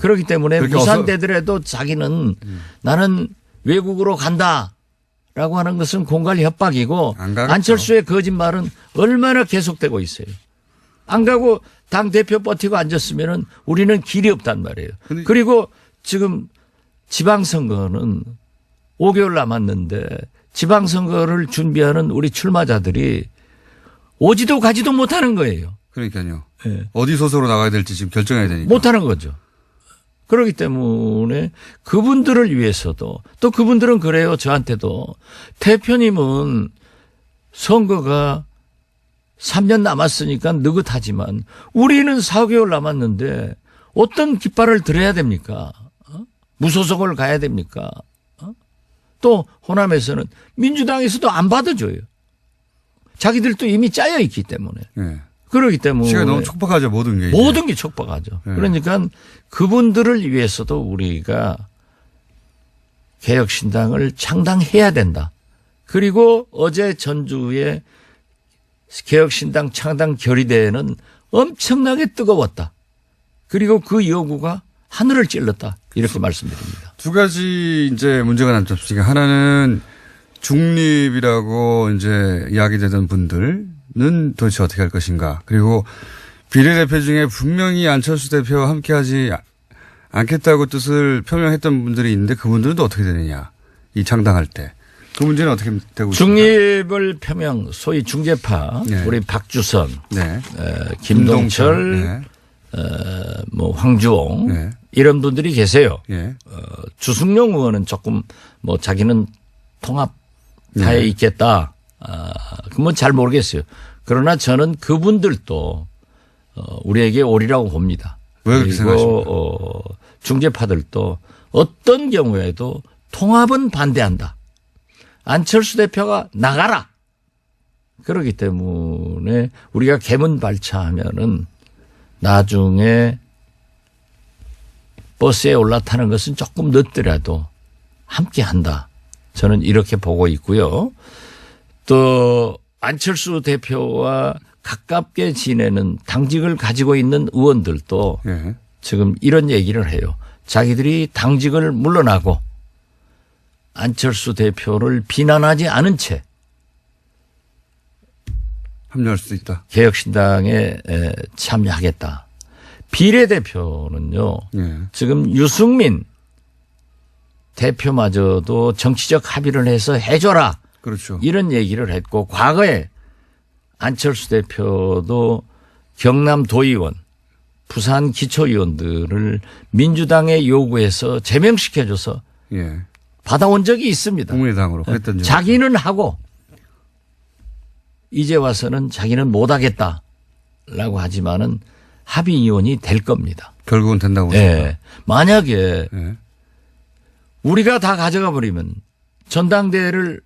그렇기 때문에 무산되더라도 자기는 나는 외국으로 간다라고 하는 것은 공갈 협박이고 안철수의 거짓말은 얼마나 계속되고 있어요. 안 가고 당대표 버티고 앉았으면은 우리는 길이 없단 말이에요. 그리고 지금 지방선거는 5개월 남았는데 지방선거를 준비하는 우리 출마자들이 오지도 가지도 못하는 거예요. 그러니까요. 네. 어디 소속으로 나가야 될지 지금 결정해야 되니까. 못하는 거죠. 그렇기 때문에 그분들을 위해서도 또 그분들은 그래요. 저한테도 대표님은 선거가 3년 남았으니까 느긋하지만 우리는 4개월 남았는데 어떤 깃발을 들어야 됩니까? 무소속을 가야 됩니까? 또 호남에서는 민주당에서도 안 받아줘요. 자기들도 이미 짜여 있기 때문에. 네. 그렇기 때문에. 시간이 너무 촉박하죠. 모든 게. 모든 게 촉박하죠. 네. 그러니까 그분들을 위해서도 우리가 개혁신당을 창당해야 된다. 그리고 어제 전주에 개혁신당 창당 결의대회는 엄청나게 뜨거웠다. 그리고 그 요구가 하늘을 찔렀다. 이렇게 말씀드립니다. 두 가지 이제 문제가 남지 않습니까? 하나는 중립이라고 이제 이야기되던 분들은 도대체 어떻게 할 것인가. 그리고 비례대표 중에 분명히 안철수 대표와 함께하지 않겠다고 뜻을 표명했던 분들이 있는데 그분들은 또 어떻게 되느냐. 이 창당할 때. 그 문제는 어떻게 되고 있습니까? 중립을 표명, 소위 중재파, 네. 우리 박주선, 네. 김동철, 네. 뭐 황주홍 네. 이런 분들이 계세요. 네. 주승용 의원은 조금 뭐 자기는 통합하에 네. 있겠다. 그건 잘 모르겠어요. 그러나 저는 그분들도 우리에게 오리라고 봅니다. 왜 그렇게 생각하십니까? 중재파들도 어떤 경우에도 통합은 반대한다. 안철수 대표가 나가라. 그렇기 때문에 우리가 개문발차하면은 나중에 버스에 올라타는 것은 조금 늦더라도 함께 한다. 저는 이렇게 보고 있고요. 또 안철수 대표와 가깝게 지내는 당직을 가지고 있는 의원들도 예. 지금 이런 얘기를 해요. 자기들이 당직을 물러나고 안철수 대표를 비난하지 않은 채 합류할 수도 있다. 개혁신당에 참여하겠다. 비례대표는요. 예. 지금 유승민 대표마저도 정치적 합의를 해서 해줘라. 그렇죠. 이런 얘기를 했고 과거에 안철수 대표도 경남 도의원, 부산 기초의원들을 민주당에 요구해서 제명시켜줘서 예. 받아온 적이 있습니다. 국민의당으로 그랬던 적이 자기는 하고 이제 와서는 자기는 못하겠다라고 하지만은 합의위원이 될 겁니다. 결국은 된다고 보십니다. 예. 만약에 예. 우리가 다 가져가 버리면 전당대회를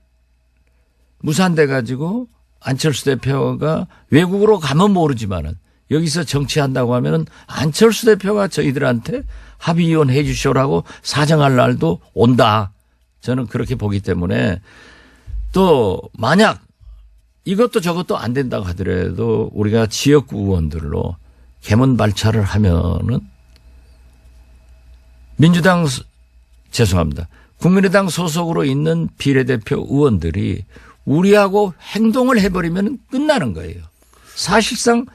무산돼 가지고 안철수 대표가 외국으로 가면 모르지만은 여기서 정치한다고 하면은 안철수 대표가 저희들한테 합의위원 해 주시오라고 사정할 날도 온다. 저는 그렇게 보기 때문에 또 만약 이것도 저것도 안 된다고 하더라도 우리가 지역구 의원들로 개문발차를 하면은 민주당 죄송합니다. 국민의당 소속으로 있는 비례대표 의원들이 우리하고 행동을 해버리면 끝나는 거예요. 사실상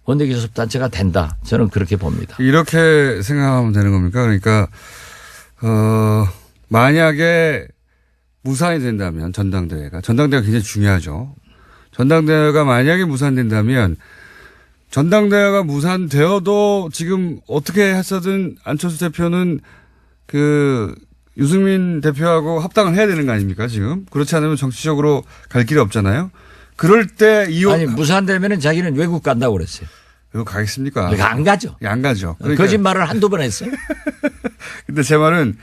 원내교섭단체가 된다. 저는 그렇게 봅니다. 이렇게 생각하면 되는 겁니까? 그러니까 만약에 무산이 된다면 전당대회가 굉장히 중요하죠. 전당대회가 만약에 무산된다면 전당대회가 무산되어도 지금 어떻게 했어든 안철수 대표는 그 유승민 대표하고 합당을 해야 되는 거 아닙니까 지금? 그렇지 않으면 정치적으로 갈 길이 없잖아요. 그럴 때 아니 무산되면은 자기는 외국 간다고 그랬어요. 외국 가겠습니까? 안 가죠. 안 가죠. 그러니까. 거짓말을 한두 번 했어요. 근데 제 말은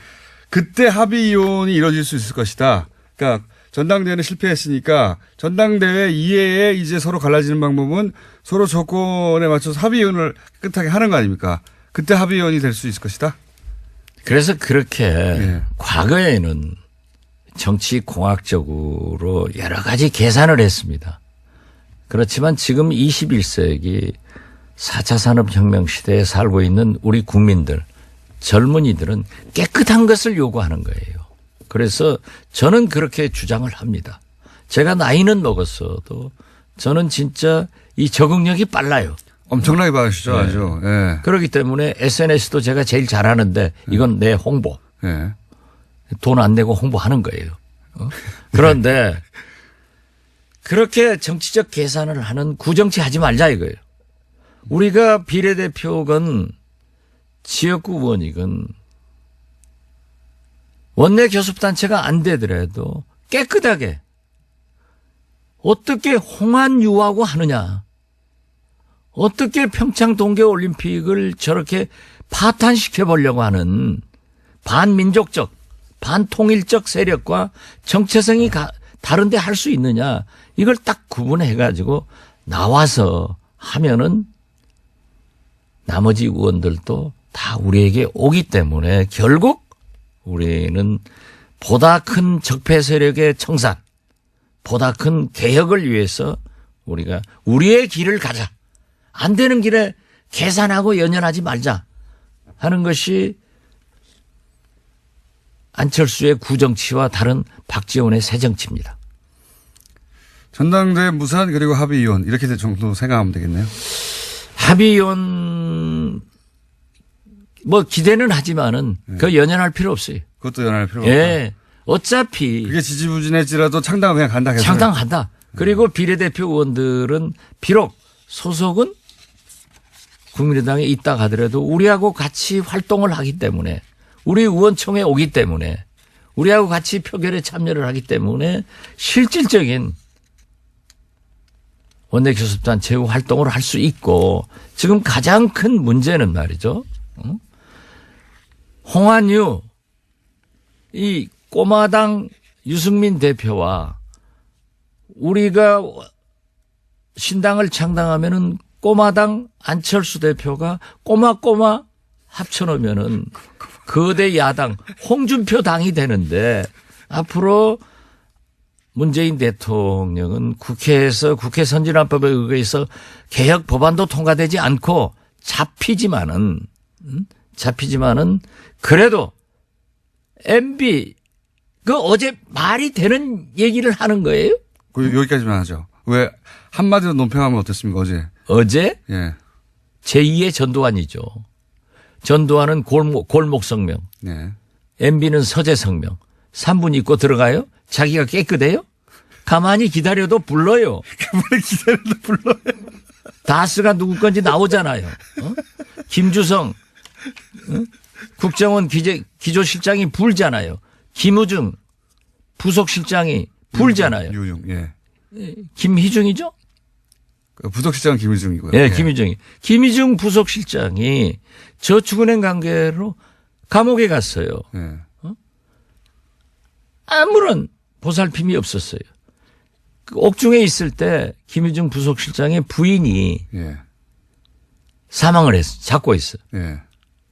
그때 합의이혼이 이루어질 수 있을 것이다. 그러니까 전당대회는 실패했으니까 전당대회 이외에 이제 서로 갈라지는 방법은 서로 조건에 맞춰서 합의이혼을 깨끗하게 하는 거 아닙니까? 그때 합의이혼이 될 수 있을 것이다. 그래서 그렇게 예. 과거에는 정치공학적으로 여러 가지 계산을 했습니다. 그렇지만 지금 21세기 4차 산업혁명 시대에 살고 있는 우리 국민들, 젊은이들은 깨끗한 것을 요구하는 거예요. 그래서 저는 그렇게 주장을 합니다. 제가 나이는 먹었어도 저는 진짜 이 적응력이 빨라요. 엄청나게 받으시죠, 네. 아주. 예. 그렇기 때문에 SNS도 제가 제일 잘하는데 이건 내 홍보. 예. 돈 안 내고 홍보하는 거예요. 그런데 그렇게 정치적 계산을 하는 구정치 하지 말자 이거예요. 우리가 비례대표건 지역구 의원이건 원내 교섭단체가 안 되더라도 깨끗하게 어떻게 홍안유하고 하느냐. 어떻게 평창 동계올림픽을 저렇게 파탄시켜 보려고 하는 반민족적, 반통일적 세력과 정체성이 다른데 할 수 있느냐. 이걸 딱 구분해 가지고 나와서 하면은 나머지 의원들도 다 우리에게 오기 때문에 결국 우리는 보다 큰 적폐 세력의 청산, 보다 큰 개혁을 위해서 우리가 우리의 길을 가자. 안 되는 길에 계산하고 연연하지 말자 하는 것이 안철수의 구정치와 다른 박지원의 새정치입니다. 전당대회 무산 그리고 합의이혼 이렇게 될 정도 생각하면 되겠네요. 합의이혼 뭐 기대는 하지만은 그 연연할 필요 없어요. 그것도 연할 필요가 없다. 예. 어차피 그게 지지부진할지라도 창당 그냥 간다. 해서. 창당한다. 그리고 비례대표 의원들은 비록 소속은 국민의당에 있다 하더라도 우리하고 같이 활동을 하기 때문에 우리 의원총회 오기 때문에 우리하고 같이 표결에 참여를 하기 때문에 실질적인 원내교섭단체 활동을 할 수 있고 지금 가장 큰 문제는 말이죠. 홍한유 이 꼬마당 유승민 대표와 우리가 신당을 창당하면은 꼬마당 안철수 대표가 꼬마 합쳐놓으면은 거대 야당 홍준표 당이 되는데 앞으로 문재인 대통령은 국회에서 국회 선진화법에 의해서 개혁 법안도 통과되지 않고 잡히지만은 그래도 MB 그 어제 말이 되는 얘기를 하는 거예요? 여기까지만 하죠. 왜 한마디로 논평하면 어땠습니까 어제? 예. 제2의 전두환이죠. 전두환은 골목 성명. 네. MB는 서재 성명. 3분 있고 들어가요? 자기가 깨끗해요? 가만히 기다려도 불러요. 다스가 누구 건지 나오잖아요. 김주성 국정원 기조실장이 불잖아요. 김우중 부속실장이 불잖아요. 유용. 예. 김희중이죠? 부속실장은 김희중이고요. 예, 김희중이. 김희중 부속실장이 저축은행 관계로 감옥에 갔어요. 예. 아무런 보살핌이 없었어요. 그 옥중에 있을 때 김희중 부속실장의 부인이 예. 사망을 했어. 잡고 있어. 예.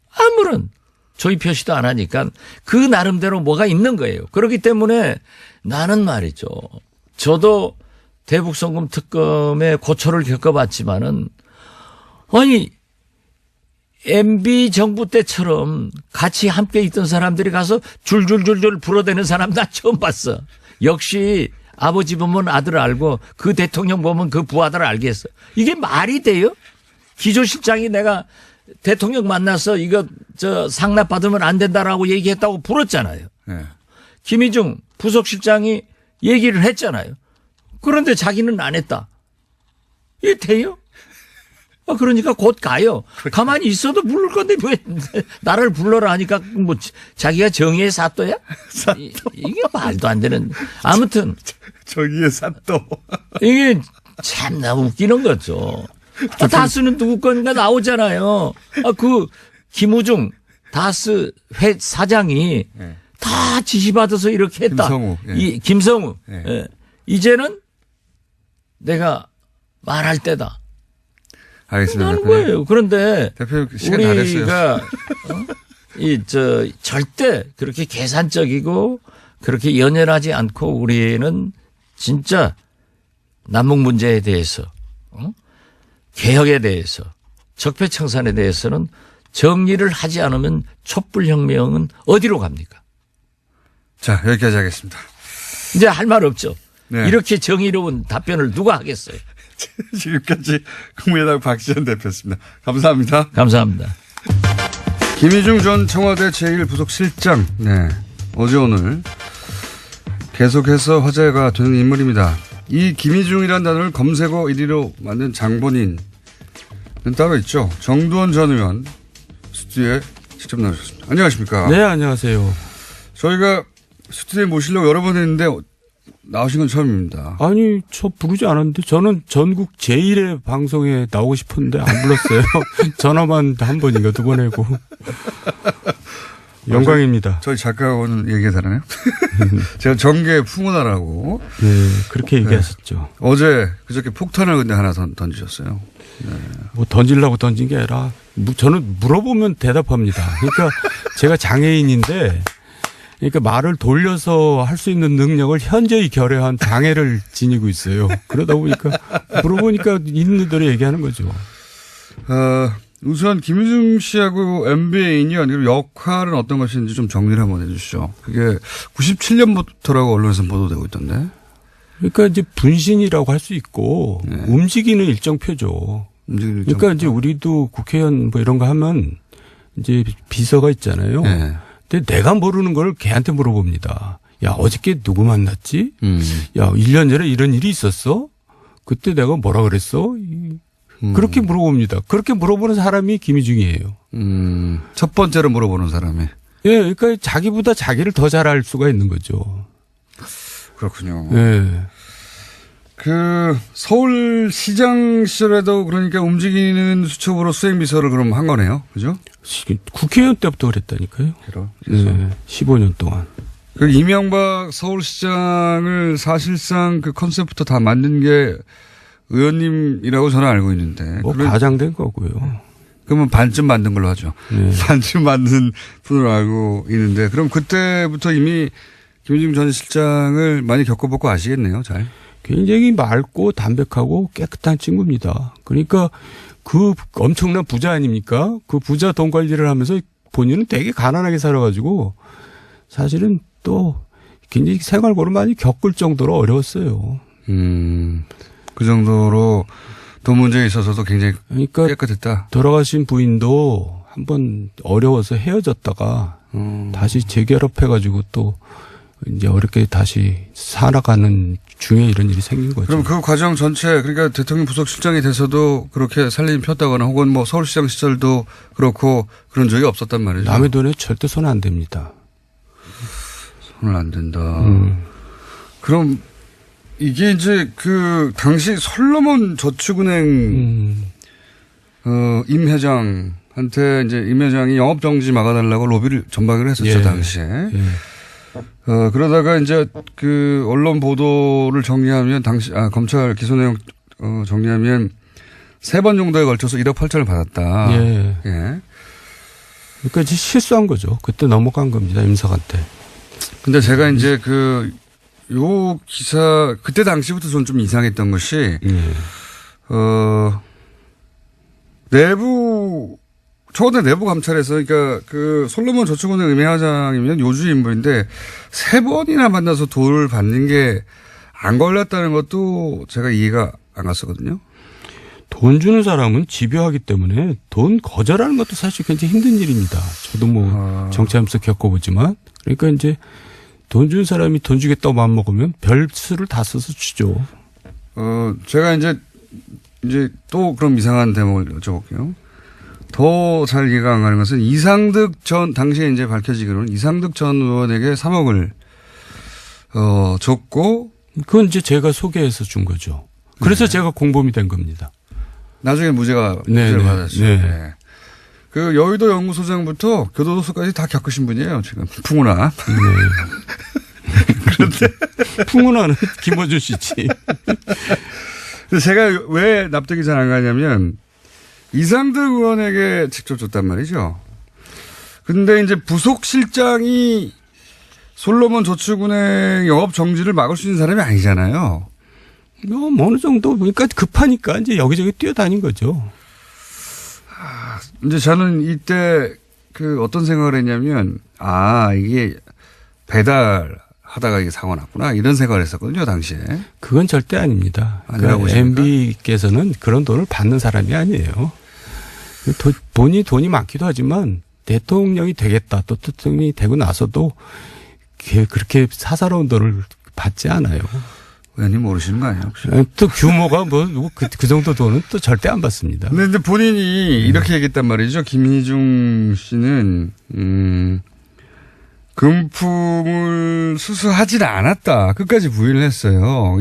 아무런 조의 표시도 안 하니까 그 나름대로 뭐가 있는 거예요. 그렇기 때문에 나는 말이죠. 저도 대북송금 특검의 고초를 겪어봤지만은 아니 MB 정부 때처럼 같이 함께 있던 사람들이 가서 줄줄줄줄 불어대는 사람 나 처음 봤어. 역시 아버지 보면 아들 알고 그 대통령 보면 그 부하들 알겠어. 이게 말이 돼요? 기조실장이 내가 대통령 만나서 이거 상납 받으면 안 된다라고 얘기했다고 불었잖아요. 예. 김희중 부속실장이 얘기를 했잖아요. 그런데 자기는 안 했다. 이게 돼요? 그러니까 곧 가요. 가만히 있어도 부를 건데 왜 나를 불러라 하니까 뭐 자기가 정의의 사또야? 이게 말도 안 되는. 아무튼 정의의 사또. 이게 참나 웃기는 거죠. 다스는 누구 건가 나오잖아요. 그 김우중 다스 회 사장이 네. 다 지시받아서 이렇게 했다. 김성우. 예. 김성우. 네. 예. 이제는 내가 말할 때다. 알겠습니다. 하는 거예요. 그런데 대표 시간 다 됐어요. 우리가 절대 그렇게 계산적이고 그렇게 연연하지 않고 우리는 진짜 남북 문제에 대해서 개혁에 대해서 적폐청산에 대해서는 정리를 하지 않으면 촛불혁명은 어디로 갑니까? 자, 여기까지 하겠습니다. 이제 할 말 없죠. 네. 이렇게 정의로운 답변을 누가 하겠어요? 지금까지 국민의당 박지원 대표였습니다. 감사합니다. 감사합니다. 김희중 전 청와대 제1부속실장. 네. 어제 오늘 계속해서 화제가 되는 인물입니다. 이 김희중이라는 단어를 검색어 1위로 만든 장본인은 따로 있죠. 정두원 전 의원 스튜디오에 직접 나오셨습니다. 안녕하십니까? 네, 안녕하세요. 저희가 스튜디오에 모시려고 여러 번 했는데 나오신 건 처음입니다. 아니, 저 부르지 않았는데 저는 전국 제1의 방송에 나오고 싶었는데 안 불렀어요. 전화만 한 번인가 두 번 하고. 영광입니다. 저희 작가하고는 얘기가 다르네요. 제가 정계 풍운하라고. 네, 그렇게 얘기하셨죠. 어제 그저께 폭탄을 근데 하나 던지셨어요. 네. 뭐 던지려고 던진 게 아니라 저는 물어보면 대답합니다. 그러니까 제가 장애인인데 그러니까 말을 돌려서 할 수 있는 능력을 현저히 결여한 장애를 지니고 있어요. 그러다 보니까 물어보니까 있는 대로 얘기하는 거죠. 우선 김유중 씨하고 MB의 인연 그리고 역할은 어떤 것인지 좀 정리를 한번 해 주시죠. 그게 97년부터라고 언론에서 보도되고 있던데. 그러니까 이제 분신이라고 할 수 있고 네. 움직이는 일정표죠. 그러니까 이제 우리도 국회의원 뭐 이런 거 하면 이제 비서가 있잖아요. 네. 근데 내가 모르는 걸 걔한테 물어봅니다. 야, 어저께 누구 만났지? 야, 1년 전에 이런 일이 있었어? 그때 내가 뭐라 그랬어? 그렇게 물어봅니다. 그렇게 물어보는 사람이 김희중이에요. 첫 번째로 물어보는 사람이. 예, 그러니까 자기보다 자기를 더 잘 알 수가 있는 거죠. 그렇군요. 예. 그 서울시장 시절에도 그러니까 움직이는 수첩으로 수행비서를 그럼 한 거네요. 그죠? 국회의원 때부터 그랬다니까요. 네, 15년 동안. 그 이명박 서울시장을 사실상 그 컨셉부터 다 만든 게 의원님이라고 저는 알고 있는데. 뭐 과장된 거고요. 그러면 반쯤 만든 걸로 하죠. 네. 반쯤 만든 분으로 알고 있는데 그럼 그때부터 이미 김희중 전 실장을 많이 겪어보고 아시겠네요. 잘. 굉장히 맑고 담백하고 깨끗한 친구입니다. 그러니까 그 엄청난 부자 아닙니까? 그 부자 돈 관리를 하면서 본인은 되게 가난하게 살아가지고 사실은 또 굉장히 생활고를 많이 겪을 정도로 어려웠어요. 그 정도로 돈 문제에 있어서도 굉장히 그러니까 깨끗했다. 돌아가신 부인도 한번 어려워서 헤어졌다가 다시 재결합해가지고 또 이제 어렵게 다시 살아가는 중에 이런 일이 생긴 거죠. 그럼 그 과정 전체 그러니까 대통령 부속실장이 돼서도 그렇게 살림이 폈다거나 혹은 뭐 서울시장 시절도 그렇고 그런 적이 없었단 말이죠. 남의 돈에 절대 손 안 댑니다. 손을 안 댄다. 그럼 이게 이제 그 당시 솔로몬 저축은행 임 회장한테 이제 임 회장이 영업 정지 막아달라고 로비를 전박을 했었죠. 예. 당시에. 예. 그러다가 이제 그 언론 보도를 정리하면 검찰 기소 내용 정리하면 3번 정도에 걸쳐서 1억 8천을 받았다. 예. 예. 그러니까 이제 실수한 거죠. 그때 넘어간 겁니다. 임석한테. 근데 제가 이제 요 기사 그때 당시부터 저는 좀 이상했던 것이 초대 내부 감찰에서 그러니까 그 솔로몬 저축은행 임회장이면 요주 인물인데 3번이나 만나서 돈을 받는 게 안 걸렸다는 것도 제가 이해가 안 갔었거든요. 돈 주는 사람은 집요하기 때문에 돈 거절하는 것도 사실 굉장히 힘든 일입니다. 저도 뭐 정치하면서 겪어보지만 그러니까 이제 돈 주는 사람이 돈 주겠다고 마음먹으면 별 수를 다 써서 주죠. 제가 이제 또 그럼 이상한 대목을 여쭤볼게요. 더 잘 이해가 안 가는 것은 이상득 전, 당시에 이제 밝혀지기로는 이상득 전 의원에게 3억을, 줬고. 그건 이제 제가 소개해서 준 거죠. 그래서 네. 제가 공범이 된 겁니다. 나중에 무죄를 받았죠. 네. 네. 그 여의도 연구소장부터 교도소까지 다 겪으신 분이에요, 지금. 풍운아. 네. 그런데. 풍운아는 김어준 씨지. 제가 왜 납득이 잘 안 가냐면 이상득 의원에게 직접 줬단 말이죠. 근데 이제 부속실장이 솔로몬 저축은행 영업 정지를 막을 수 있는 사람이 아니잖아요. 어느 정도 그러니까 급하니까 이제 여기저기 뛰어다닌 거죠. 이제 저는 이때 어떤 생각을 했냐면 이게 배달하다가 이게 사고가 났구나 이런 생각을 했었거든요 당시에. 그건 절대 아닙니다. 아니라고 MB께서는 그런 돈을 받는 사람이 아니에요. 본인이 돈이 많기도 하지만 대통령이 되겠다 또 대통령이 되고 나서도 그렇게 사사로운 돈을 받지 않아요. 의원님 모르시는 거 아니에요? 혹시? 또 규모가 그 정도 돈은 또 절대 안 받습니다. 근데 본인이 이렇게 얘기했단 말이죠. 김희중 씨는 금품을 수수하지는 않았다. 끝까지 부인을 했어요.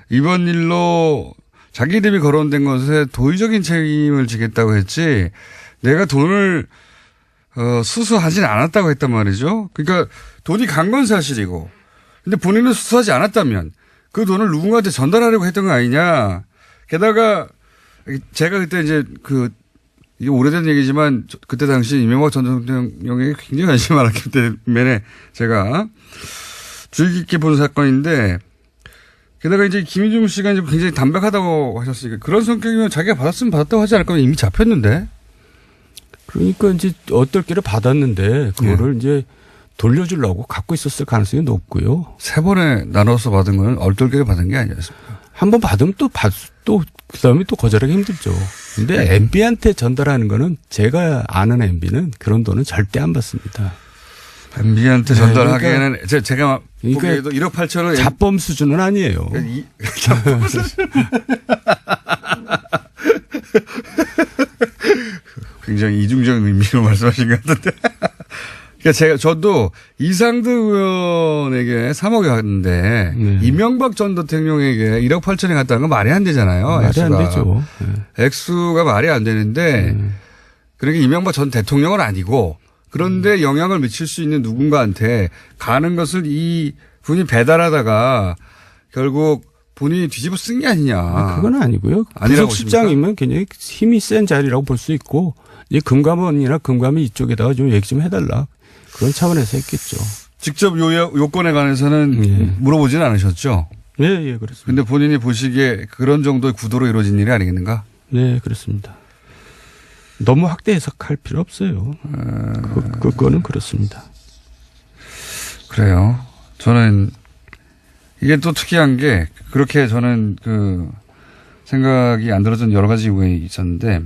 이번 일로 자기 이름이 거론된 것에 도의적인 책임을 지겠다고 했지 내가 돈을 수수하지는 않았다고 했단 말이죠. 그러니까 돈이 간 건 사실이고 근데 본인은 수수하지 않았다면 그 돈을 누군가한테 전달하려고 했던 거 아니냐. 게다가 제가 그때 이제 이게 오래된 얘기지만 그때 당시 이명박 전 대통령에게 굉장히 관심이 많았기 때문에 제가 주의 깊게 본 사건인데 게다가 이제 김희중 씨가 이제 굉장히 담백하다고 하셨으니까 그런 성격이면 자기가 받았으면 받았다고 하지 않을까 이미 잡혔는데. 그러니까 이제 어떨기를 받았는데 그거를 이제 돌려주려고 갖고 있었을 가능성이 높고요. 3번에 나눠서 받은 건 얼떨결에 받은 게 아니었습니까? 한 번 받으면 또 그다음에 또 거절하기 힘들죠. 근데 MB한테 전달하는 거는 제가 아는 MB는 그런 돈은 절대 안 받습니다. MB한테 전달하기에는 제가 보기에도 1억 8천을 자범 수준은 아니에요. 자범 수준. 굉장히 이중적인 의미로 말씀하신 것 같은데. 그러니까 저도 이상득 의원에게 3억이 갔는데 이명박 전 대통령에게 1억 8천이 갔다는 건 말이 안 되잖아요. 말이 안 되죠. 액수가 말이 안 되는데 그러니까 이명박 전 대통령은 아니고 그런데 영향을 미칠 수 있는 누군가한테 가는 것을 이 분이 배달하다가 결국 본인이 뒤집어 쓴 게 아니냐. 그건 아니고요. 부속실장이면 굉장히 힘이 센 자리라고 볼 수 있고 이 금감원이나 금감이 이쪽에다가 좀 얘기 좀 해달라. 그런 차원에서 했겠죠. 직접 요건에 관해서는 물어보지는 않으셨죠? 예, 그렇습니다. 근데 본인이 보시기에 그런 정도의 구도로 이루어진 일이 아니겠는가? 네, 그렇습니다. 너무 확대 해석할 필요 없어요. 그거는 그렇습니다. 그래요. 저는 이게 또 특이한 게 그렇게 저는 그 생각이 안 들어준 여러 가지 이유가 있었는데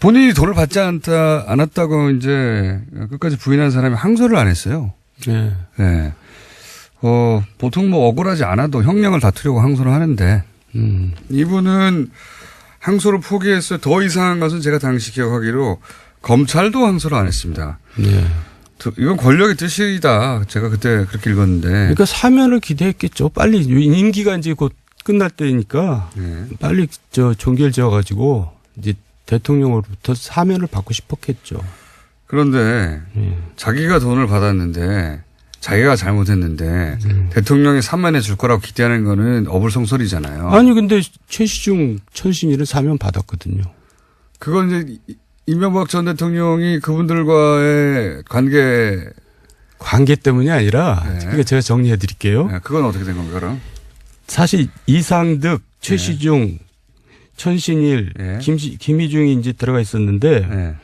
본인이 돈을 받지 않았다고 이제 끝까지 부인한 사람이 항소를 안 했어요. 네. 네. 보통 뭐 억울하지 않아도 형량을 다투려고 항소를 하는데 이분은 항소를 포기했어요. 더 이상한 것은 제가 당시 기억하기로 검찰도 항소를 안 했습니다. 네. 이건 권력의 뜻이다. 제가 그때 그렇게 읽었는데. 그러니까 사면을 기대했겠죠. 빨리 임기가 이제 곧 끝날 때니까 빨리 종결 지어가지고 이제 대통령으로부터 사면을 받고 싶었겠죠. 그런데 자기가 돈을 받았는데 자기가 잘못했는데 대통령이 사면해 줄 거라고 기대하는 거는 어불성설이잖아요. 아니 근데 최시중 천신일은 사면 받았거든요. 그건 이제 이명박 전 대통령이 그분들과의 관계 때문이 아니라 그러니까 제가 정리해 드릴게요. 네, 그건 어떻게 된 겁니까 그럼? 사실 이상득, 최시중, 천신일, 김희중이 이제 들어가 있었는데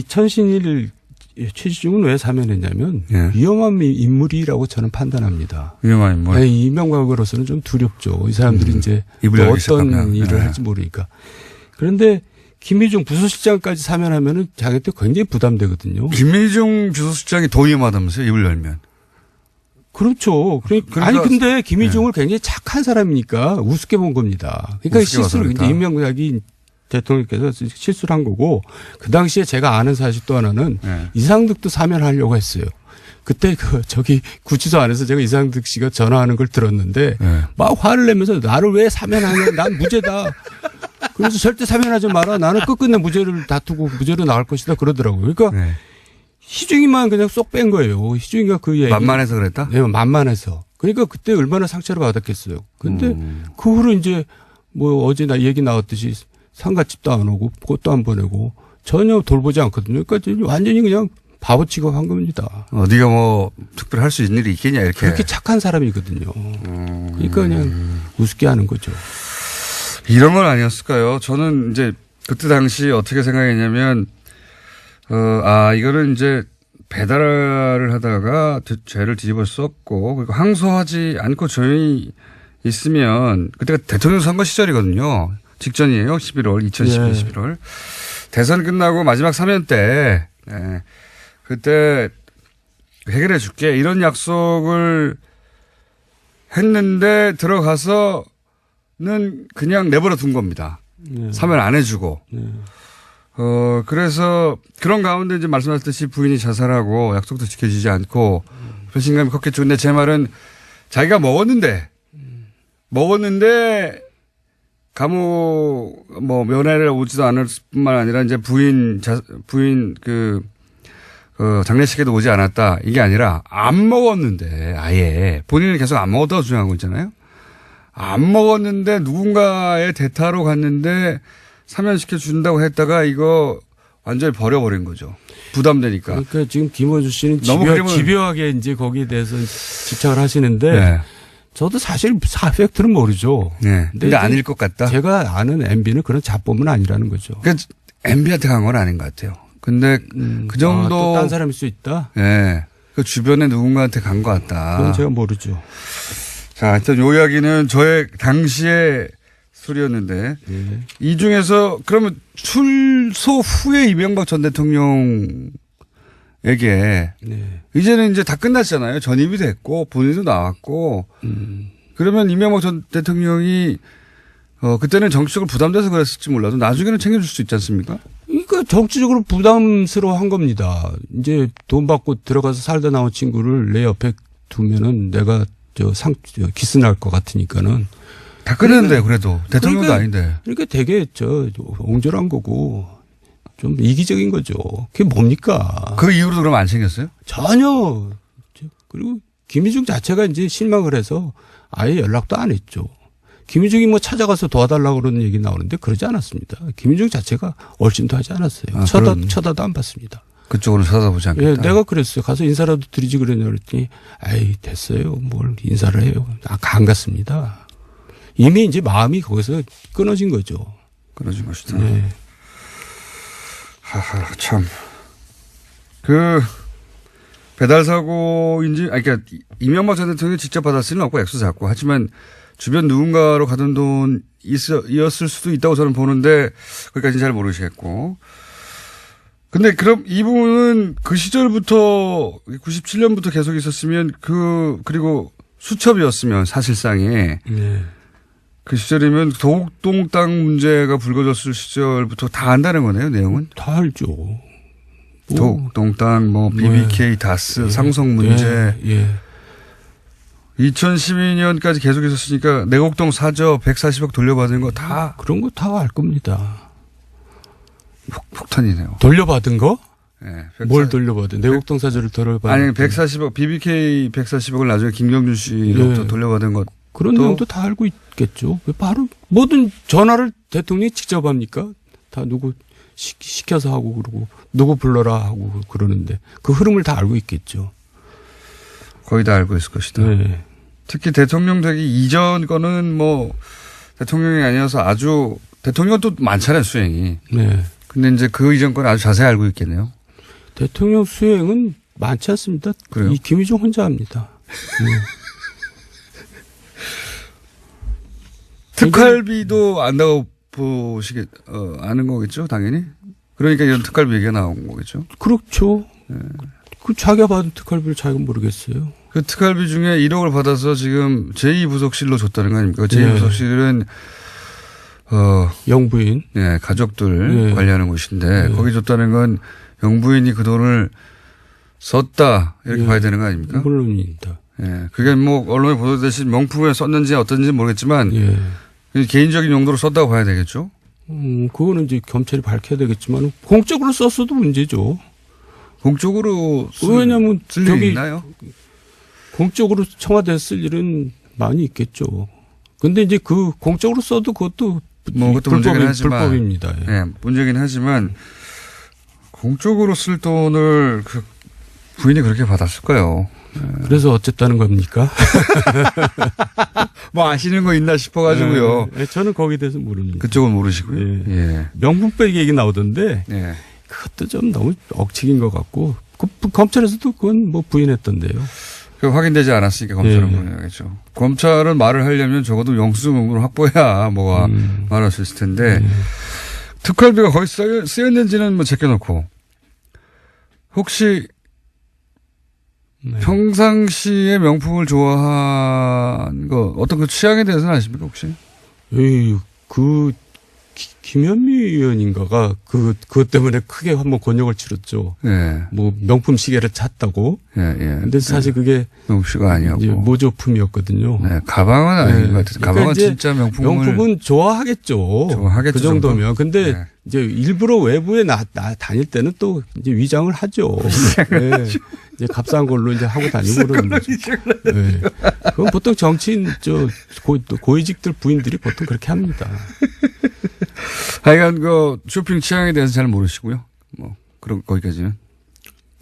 천신일 최시중은 왜 사면했냐면 위험한 인물이라고 저는 판단합니다. 위험한 인물. 네, 이명박으로서는 좀 두렵죠. 이 사람들이 이제 어떤 일을 할지 모르니까. 그런데 김희중 부서실장까지 사면하면은 자기한테 굉장히 부담되거든요. 김희중 부서실장이 더 위험하다면서요? 입을 열면. 그렇죠. 그러니까 아니 근데 김희중을 굉장히 착한 사람이니까 우습게 본 겁니다. 그러니까 실수를 이제 이명박이 대통령께서 실수를 한 거고 그 당시에 제가 아는 사실 또 하나는 이상득도 사면하려고 했어요. 그때 저기 구치소 안에서 제가 이상득 씨가 전화하는 걸 들었는데 막 화를 내면서 나를 왜 사면하냐 난 무죄다. 그래서 절대 사면하지 마라. 나는 끝끝내 무죄를 다투고 무죄로 나갈 것이다 그러더라고요. 그러니까 희중이만 그냥 쏙 뺀 거예요. 희중이가 그 얘기. 만만해서 그랬다? 네, 만만해서. 그러니까 그때 얼마나 상처를 받았겠어요. 근데 그 후로 이제 뭐 어제 얘기 나왔듯이 상가집도 안 오고 꽃도 안 보내고 전혀 돌보지 않거든요. 그러니까 완전히 그냥 바보 취급한 겁니다. 네가 뭐 특별히 할 수 있는 일이 있겠냐 이렇게. 그렇게 착한 사람이거든요. 그러니까 그냥 우습게 하는 거죠. 이런 건 아니었을까요? 저는 이제 그때 당시 어떻게 생각했냐면 이거는 이제 배달을 하다가 죄를 뒤집어 썼고 그리고 항소하지 않고 조용히 있으면 그때가 대통령 선거 시절이거든요. 직전이에요. 2012 11월. 대선 끝나고 마지막 사면 때 그때 해결해 줄게 이런 약속을 했는데 들어가서는 그냥 내버려 둔 겁니다. 사면 안 해주고. 그래서 그런 가운데 이제 말씀하셨듯이 부인이 자살하고 약속도 지켜지지 않고 배신감이 컸겠죠. 근데 제 말은 자기가 먹었는데 감옥 뭐 면회를 오지도 않을 뿐만 아니라 이제 부인 그 장례식에도 오지 않았다. 이게 아니라 안 먹었는데 아예 본인은 계속 안 먹었다고 주장한 거 있잖아요. 안 먹었는데 누군가의 대타로 갔는데 사면시켜 준다고 했다가 이거 완전히 버려버린 거죠. 부담되니까. 그러니까 지금 김원주 씨는 집요하게 이제 거기에 대해서 집착을 하시는데 저도 사실 팩트는 모르죠. 근데 아닐 것 같다. 제가 아는 MB는 그런 자범은 아니라는 거죠. 그러니까 MB한테 간 건 아닌 것 같아요. 근데 그 정도. 또 딴 사람일 수 있다? 네. 그 주변에 누군가한테 간 것 같다. 그건 제가 모르죠. 자, 일단 요 이야기는 저의 당시의 소리였는데 이 중에서 그러면 출소 후에 이명박 전 대통령에게 이제는 이제 다 끝났잖아요. 전입이 됐고 본인도 나왔고 그러면 이명박 전 대통령이 그때는 정치적으로 부담돼서 그랬을지 몰라도 나중에는 챙겨줄 수 있지 않습니까? 그러니까 정치적으로 부담스러워한 겁니다. 이제 돈 받고 들어가서 살다 나온 친구를 내 옆에 두면은 내가 기스 날 것 같으니까는 다 끊었는데 그래도 대통령도 그러니까, 아닌데. 그러니까 되게 옹졸한 거고 좀 이기적인 거죠. 그게 뭡니까? 그 이후로 그럼 안 챙겼어요? 전혀. 그리고 김희중 자체가 이제 실망을 해서 아예 연락도 안 했죠. 김희중이 뭐 찾아가서 도와달라고 그러는 얘기 나오는데 그러지 않았습니다. 김희중 자체가 얼씬도 하지 않았어요. 쳐다도 안 봤습니다. 그쪽으로 쳐다보지 않겠다. 예, 내가 그랬어요. 가서 인사라도 드리지 그랬냐 그랬더니 아이 됐어요. 뭘 인사를 해요. 안 갔습니다. 이미 이제 마음이 거기서 끊어진 거죠. 끊어진 것이다. 네. 하하, 참. 배달사고인지, 그러니까 이명박 전 대통령이 직접 받았을 리는 없고 액수 작고 하지만 주변 누군가로 가던 돈이었을 수도 있다고 저는 보는데 거기까지는 잘 모르시겠고. 근데 그럼 이 부분은 그 시절부터 97년부터 계속 있었으면 그리고 수첩이었으면 사실상에 네. 그 시절이면 도곡동 땅 문제가 불거졌을 시절부터 다 안다는 거네요, 내용은? 다 알죠. 도곡동 땅, BBK, 다스, 상성 문제. 예. 2012년까지 계속 있었으니까 내곡동 사저 140억 돌려받은 거 다. 그런 거 다 알 겁니다. 폭탄이네요. 돌려받은 거? 네, 뭘 돌려받은? 내곡동 사저를 돌려받은? 아니, 140억, BBK 140억을 나중에 김경준 씨로부터 돌려받은 것. 그런 내용도 다 알고 있겠죠. 바로 모든 전화를 대통령이 직접 합니까? 다 누구 시켜서 하고 그러고 누구 불러라 하고 그러는데 그 흐름을 다 알고 있겠죠. 거의 다 알고 있을 것이다. 네. 특히 대통령 되기 이전 거는 대통령이 아니어서 아주 대통령은 또 많잖아요, 수행이. 네. 근데 이제 그 이전 거는 아주 자세히 알고 있겠네요. 대통령 수행은 많지 않습니다. 그래요? 이 김희중 혼자 합니다. 특활비도 안다고 아는 거겠죠, 당연히? 그러니까 이런 특활비 얘기가 나온 거겠죠? 그렇죠. 그 자기가 받은 특활비를 자기가 모르겠어요. 그 특활비 중에 1억을 받아서 지금 제2부속실로 줬다는 거 아닙니까? 제2부속실은 영부인. 네, 가족들 관리하는 곳인데 거기 줬다는 건 영부인이 그 돈을 썼다 이렇게 봐야 되는 거 아닙니까? 물론입니다. 예, 그게 언론에 보도되듯이 명품에 썼는지 어떤지 모르겠지만 개인적인 용도로 썼다고 봐야 되겠죠? 그거는 이제 경찰이 밝혀야 되겠지만 공적으로 썼어도 문제죠. 공적으로 왜냐하면 쓸 일이 있나요? 공적으로 청와대에 쓸 일은 많이 있겠죠. 근데 이제 그 공적으로 써도 그것도 그것도 문제긴 하지만 불법입니다. 예. 네, 문제긴 하지만 공적으로 쓸 돈을 그 부인이 그렇게 받았을까요? 그래서 어쨌다는 겁니까? 아시는 거 있나 싶어가지고요. 저는 거기에 대해서 모릅니다. 그쪽은 모르시고요. 예. 명품백 얘기 나오던데 그것도 좀 너무 억측인 것 같고 검찰에서도 그건 부인했던데요. 확인되지 않았으니까 검찰은 부인하겠죠. 검찰은 말을 하려면 적어도 영수증을 확보해야 말할 수 있을 텐데 특활비가 거기 쓰였는지는 제껴놓고 혹시 평상시에 명품을 좋아한 거 어떤 그 취향에 대해서는 아십니까 혹시? 김현미 의원인가가 그것 때문에 크게 한번 곤욕을 치렀죠. 네. 명품 시계를 찼다고. 근데 사실 그게 명품시가 아니었고 모조품이었거든요. 네. 가방은 아닌 것 같아요. 가방은 그러니까 진짜 명품은 좋아하겠죠. 그 정도면. 근데 이제 일부러 외부에 다닐 때는 또 이제 위장을 하죠. 이제 값싼 걸로 이제 하고 다니고 그러는 거죠. 그건 보통 정치인 고위직들 부인들이 보통 그렇게 합니다. 하여간 쇼핑 취향에 대해서 잘 모르시고요. 그런 거기까지는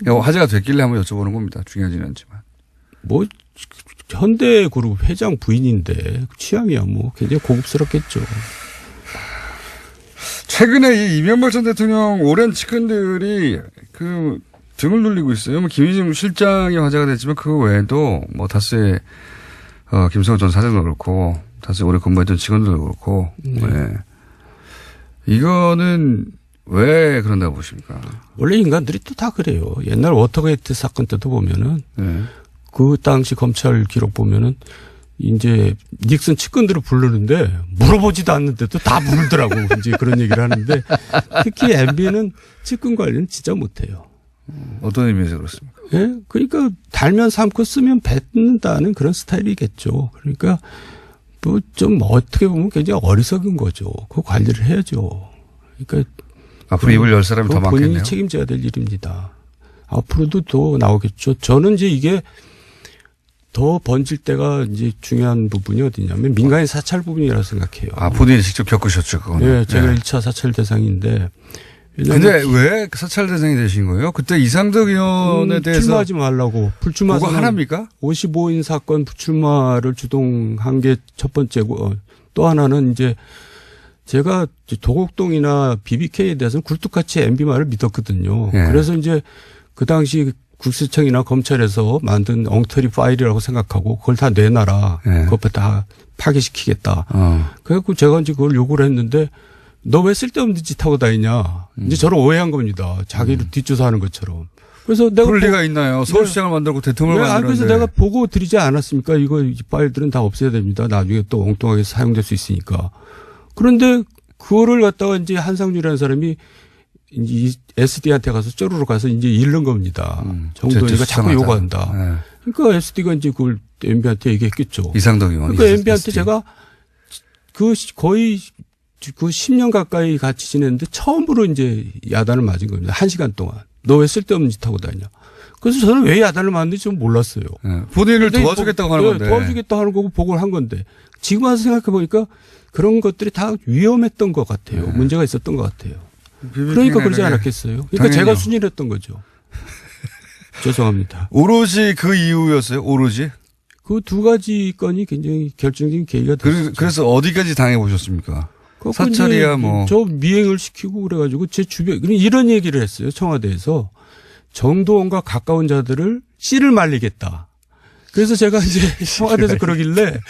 화제가 됐길래 한번 여쭤보는 겁니다. 중요하지는 않지만. 현대그룹 회장 부인인데 취향이야 굉장히 고급스럽겠죠. 최근에 이명박 전 대통령 오랜 측근들이 등을 돌리고 있어요. 김희중 실장이 화제가 됐지만 그 외에도 다수의 김성호 전 사장도 그렇고 다수의 오래 근무했던 직원들도 그렇고 이거는 왜 그런다고 보십니까? 원래 인간들이 또 다 그래요. 옛날 워터게이트 사건 때도 보면은 그 당시 검찰 기록 보면은 이제 닉슨 측근들을 부르는데 물어보지도 않는데도 다 부르더라고. 이제 그런 얘기를 하는데 특히 MB는 측근 관리는 진짜 못해요. 어떤 의미에서 그렇습니까? 그러니까 달면 삼고 쓰면 뱉는다는 그런 스타일이겠죠. 그러니까 뭐 좀 어떻게 보면 굉장히 어리석은 거죠. 그 관리를 해야죠. 그러니까 앞으로 입을 열 사람이 더 많겠네요. 본인이 책임져야 될 일입니다. 앞으로도 더 나오겠죠. 저는 이제 이게 더 번질 때가 이제 중요한 부분이 어디냐면 민간인 사찰 부분이라고 생각해요. 아, 본인이 직접 겪으셨죠, 그거는. 네, 제가 1차 사찰 대상인데. 근데 왜 사찰 대상이 되신 거예요? 그때 이상덕 의원에 대해서. 출마하지 말라고. 불출마. 그거 하나입니까? 55인 사건 불출마를 주동한 게 첫 번째고, 또 하나는 이제 제가 도곡동이나 BBK에 대해서는 굴뚝같이 MB 말을 믿었거든요. 예. 그래서 이제 그 당시 국세청이나 검찰에서 만든 엉터리 파일이라고 생각하고 그걸 다 내놔라. 예. 그것부터 다 파괴시키겠다. 그래갖고 제가 이제 그걸 요구를 했는데 너 왜 쓸데없는 짓 하고 다니냐. 이제 저를 오해한 겁니다. 자기를 뒷조사하는 것처럼. 그래서 내가. 그럴 리가 있나요? 서울시장을 만들고 대통령을 만들었는데. 그래서 내가 보고 드리지 않았습니까? 이거 이 파일들은 다 없애야 됩니다. 나중에 또 엉뚱하게 사용될 수 있으니까. 그런데 그거를 갖다가 이제 한상준이라는 사람이 이 SD한테 가서 쪼르르 가서 이제 잃는 겁니다. 정도니까 자꾸 요구한다. 네. 그러니까 SD가 이제 그걸 MB한테 얘기했겠죠. 이상덕 의원. 그러니까 MB한테 제가 그 거의 그 10년 가까이 같이 지냈는데 처음으로 이제 야단을 맞은 겁니다. 1시간 동안. 너 왜 쓸데없는 짓 하고 다니냐. 그래서 저는 왜 야단을 맞는지 좀 몰랐어요. 네. 본인을 도와주겠다고 하는 건데. 도와주겠다고 하는 거고 보고를 한 건데. 지금 와서 생각해 보니까 그런 것들이 다 위험했던 것 같아요. 네. 문제가 있었던 것 같아요. 그러니까 그러지 않았겠어요. 그러니까 당연히요. 제가 순진했던 거죠. 죄송합니다. 오로지 그 이유였어요? 오로지? 그 두 가지 건이 굉장히 결정적인 계기가 됐어요. 그래서 어디까지 당해보셨습니까? 사찰이야 뭐. 저 미행을 시키고 그래가지고 제 주변 이런 얘기를 했어요. 청와대에서 정도원과 가까운 자들을 씨를 말리겠다. 그래서 제가 이제 청와대에서 그러길래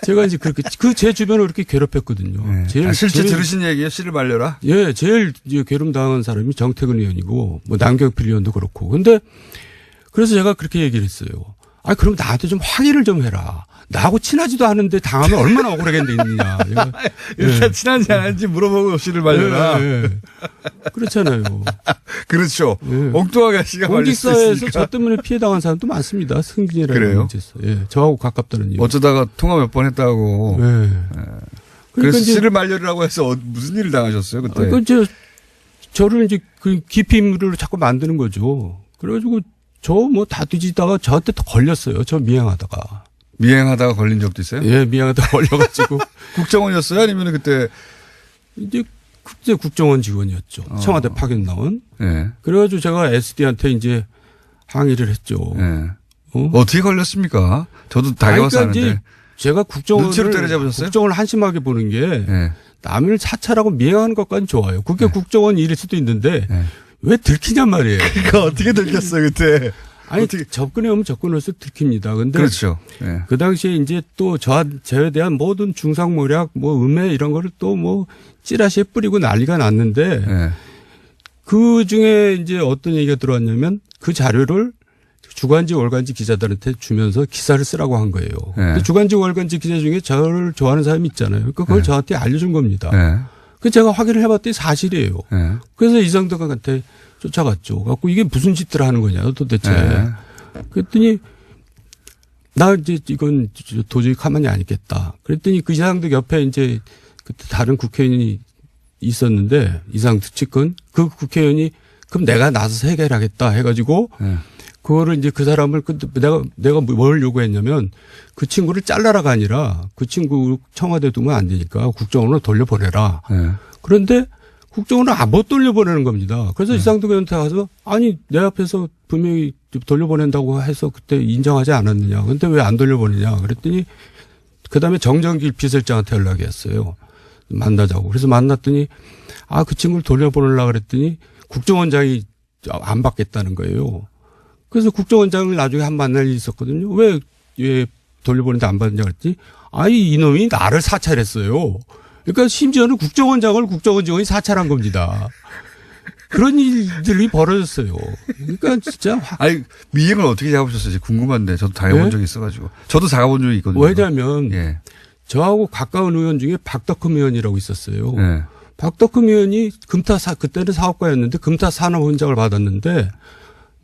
제가 이제 그렇게 제 주변을 그렇게 괴롭혔거든요. 네. 제일 실제 들으신 얘기예요? 씨를 말려라? 예, 제일 이제 괴롭 당한 사람이 정태근 의원이고 뭐 남경필 의원도 그렇고. 근데 그래서 제가 그렇게 얘기를 했어요. 아, 그럼 나한테 좀 확인을 좀 해라. 나하고 친하지도 않은데 당하면 얼마나 억울하겠느냐. 일단 친한지 아닌지 물어보고 씨를 말려라. 예. 그렇잖아요. 그렇죠. 예. 엉뚱하게 씨가 말릴 수 공직사회에서 있으니까. 저 때문에 피해 당한 사람도 많습니다. 승진이라는 그래요? 문제에서. 예. 저하고 가깝다는 이유. 어쩌다가 통화 몇 번 했다고. 예. 그래서 그러니까 이제 씨를 말려라고 해서 무슨 일을 당하셨어요 그때? 그러니까 이제 저를 이제 그 기피물을 자꾸 만드는 거죠. 그래가지고 저 뭐 다 뒤지다가 저한테 또 걸렸어요. 저 미행하다가. 미행하다가 걸린 적도 있어요? 예, 미행하다가 걸려가지고. 국정원이었어요? 아니면 그때? 이제 국제 국정원 직원이었죠. 청와대 파견 나온. 예. 그래가지고 제가 SD한테 이제 항의를 했죠. 예. 어떻게 걸렸습니까? 저도 당해와서 그러니까 아는데. 이제 제가 눈치로 때려잡으셨어요? 국정을 한심하게 보는 게 예. 남을 사찰하고 미행하는 것까지는 좋아요. 그게 국정원 일일 수도 있는데 예. 왜 들키냔 말이에요. 그러니까 어떻게 들켰어요 그때? 아니 접근해오면 접근할수록 들킵니다. 근데 그렇죠. 예. 그 당시에 이제 또 저에 대한 모든 중상모략, 뭐 음해 이런 거를 또 뭐 찌라시에 뿌리고 난리가 났는데 예. 그 중에 이제 어떤 얘기가 들어왔냐면 그 자료를 주간지 월간지 기자들한테 주면서 기사를 쓰라고 한 거예요. 예. 주간지 월간지 기자 중에 저를 좋아하는 사람이 있잖아요. 그러니까 그걸 예. 저한테 알려준 겁니다. 예. 그 제가 확인을 해봤더니 사실이에요. 예. 그래서 이상덕한테 쫓아갔죠. 갖고 이게 무슨 짓들을 하는 거냐 도대체. 예. 그랬더니 나 이제 이건 도저히 가만히 안 있겠다. 그랬더니 그 이상덕 옆에 이제 그때 다른 국회의원이 있었는데 이상덕 측근 그 국회의원이 그럼 내가 나서서 해결하겠다 해가지고 예. 그거를 이제 그 사람을 내가 뭘 요구했냐면 그 친구를 잘라라가 아니라 그 친구 청와대 두면 안 되니까 국정원으로 돌려보내라. 예. 그런데 국정원을 못 돌려보내는 겁니다. 그래서 이상덕 의원한테 가서 아니 내 앞에서 분명히 돌려보낸다고 해서 그때 인정하지 않았느냐. 근데 왜 안 돌려보내냐. 그랬더니 그다음에 정정길 비서실장한테 연락이 왔어요. 만나자고. 그래서 만났더니 아, 그 친구를 돌려보내려고 그랬더니 국정원장이 안 받겠다는 거예요. 그래서 국정원장을 나중에 한 만날 일이 있었거든요. 왜 돌려보내는데 안 받느냐 그랬더니 아이 이놈이 나를 사찰했어요. 그러니까 심지어는 국정원장을 국정원 직원이 사찰한 겁니다. 그런 일들이 벌어졌어요. 그러니까 진짜. 아니, 미행을 어떻게 잡으셨어요? 궁금한데. 저도 당해본 네? 적이 있어가지고. 저도 잡아본 적이 있거든요. 왜냐하면 예. 저하고 가까운 의원 중에 박덕흠 의원이라고 있었어요. 예. 박덕흠 의원이 그때는 사업가였는데 금타 산업훈장을 받았는데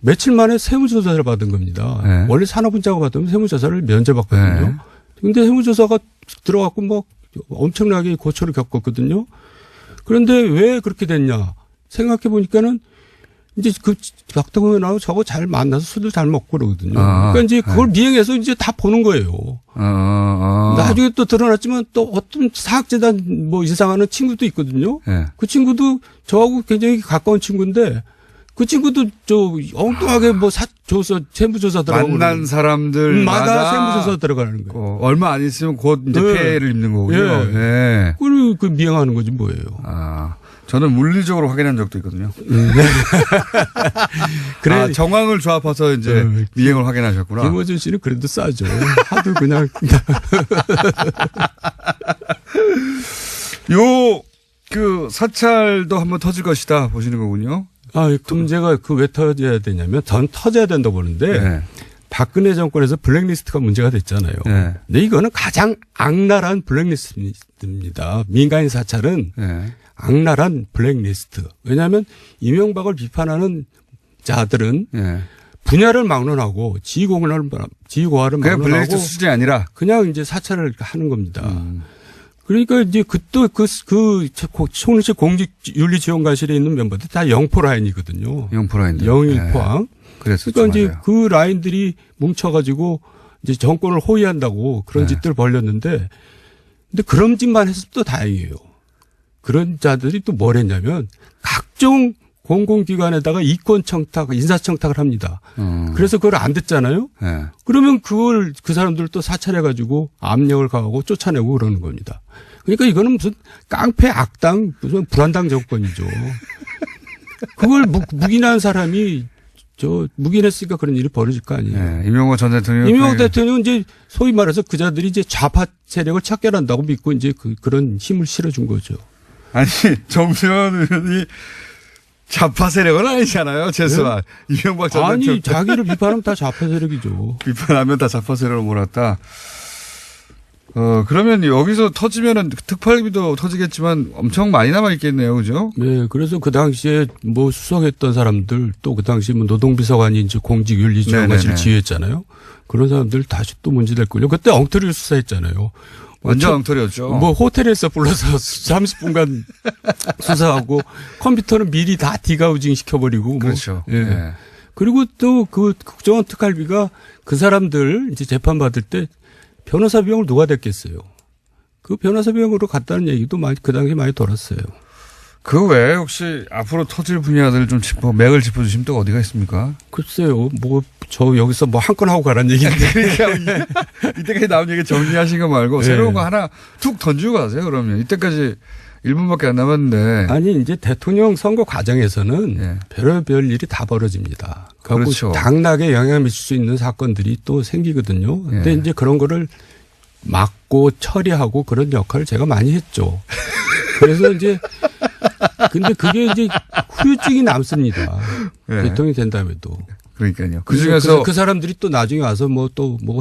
며칠 만에 세무조사를 받은 겁니다. 네. 원래 산업훈장을 받으면 세무조사를 면제받거든요. 네. 근데 세무조사가 들어갔고 뭐 엄청나게 고초를 겪었거든요. 그런데 왜 그렇게 됐냐 생각해 보니까는 이제 그 박동원 의원하고 저거 잘 만나서 술도 잘 먹고 그러거든요. 그러니까 이제 그걸 미행해서 이제 다 보는 거예요. 나중에 또 드러났지만 또 어떤 사학재단 뭐 인상하는 친구도 있거든요. 그 친구도 저하고 굉장히 가까운 친구인데 그 친구도 저 엉뚱하게 뭐 줘서 세무조사 들어가고 만난 사람들마다 세무조사 들어가는 거예요. 얼마 안 있으면 곧 이제 피해를 입는 거고요. 그걸 그 미행하는 거지 뭐예요. 저는 물리적으로 확인한 적도 있거든요. 그래 정황을 조합해서 이제 미행을 확인하셨구나. 김어준 씨는 그래도 싸죠. 하도 그냥 그 사찰도 한번 터질 것이다 보시는 거군요. 그 문제가 왜 터져야 되냐면 전 터져야 된다고 보는데 박근혜 정권에서 블랙리스트가 문제가 됐잖아요. 근데 이거는 가장 악랄한 블랙리스트입니다. 민간인 사찰은 악랄한 블랙리스트. 왜냐하면 이명박을 비판하는 자들은 분야를 막론하고 지휘고하를 막론하고 그냥 블랙리스트 수준이 아니라 그냥 이제 사찰을 하는 겁니다. 그러니까 이제 총리실 공직윤리지원관실에 있는 멤버들 다 영포 라인이거든요. 영포 라인. 영일 포항. 그러니까 이제 그 라인들이 뭉쳐가지고 이제 정권을 호위한다고 그런 짓들을 벌였는데, 근데 그런 짓만 했을 또 다행이에요. 그런 자들이 또 뭘 했냐면 각종 공공기관에다가 이권 청탁, 인사 청탁을 합니다. 그래서 그걸 안 듣잖아요. 그러면 그걸 그 사람들 또 사찰해가지고 압력을 가하고 쫓아내고 그러는 겁니다. 그러니까 이거는 무슨 깡패 악당, 무슨 불안당 정권이죠. 그걸 묵인한 사람이 묵인했으니까 그런 일이 벌어질 거 아니에요. 이명박 전 대통령. 이명박 대통령은 이제 소위 말해서 그 자들이 이제 좌파 세력을 찾겨난다고 믿고 이제 그런 힘을 실어준 거죠. 아니, 정세현 의원이 좌파 세력은 아니잖아요, 최소한. 이명박 전 대통령. 아니, 자기를 비판하면 다 좌파 세력이죠. 비판하면 다 좌파 세력으로 몰았다. 그러면 여기서 터지면은 특활비도 터지겠지만 엄청 많이 남아있겠네요, 그죠? 네, 그래서 그 당시에 뭐 수석했던 사람들 또 그 당시 뭐 노동비서관이 이제 공직윤리지원관실 지휘했잖아요. 그런 사람들 다시 또 문제될 거예요. 그때 엉터리를 수사했잖아요. 완전 엉터리였죠. 뭐 호텔에서 불러서 30분간 수사하고 컴퓨터는 미리 다 디가우징 시켜버리고. 그렇죠. 뭐. 예. 그리고 또 그 국정원 특활비가 그 사람들 이제 재판받을 때 변호사 비용을 누가 댔겠어요. 그 변호사 비용으로 갔다는 얘기도 그 당시에 많이 돌았어요. 그 외에 혹시 앞으로 터질 분야들 좀 맥을 짚어주시면 또 어디가 있습니까? 글쎄요. 저 여기서 뭐 한 건 하고 가라는 얘기인데. 그러니까 이때까지 나온 얘기 정리하신 거 말고 새로운 거 하나 툭 던지고 가세요, 그러면. 이때까지 1분밖에 안 남았는데. 아니, 이제 대통령 선거 과정에서는 별의별 일이 다 벌어집니다. 그렇죠. 당락에 영향을 미칠 수 있는 사건들이 또 생기거든요. 근데 이제 그런 거를 막고 처리하고 그런 역할을 제가 많이 했죠. 그래서 이제 근데 그게 이제 후유증이 남습니다. 대통령이 된다음에도. 그러니까요. 그 중에서 그 사람들이 또 나중에 와서 뭐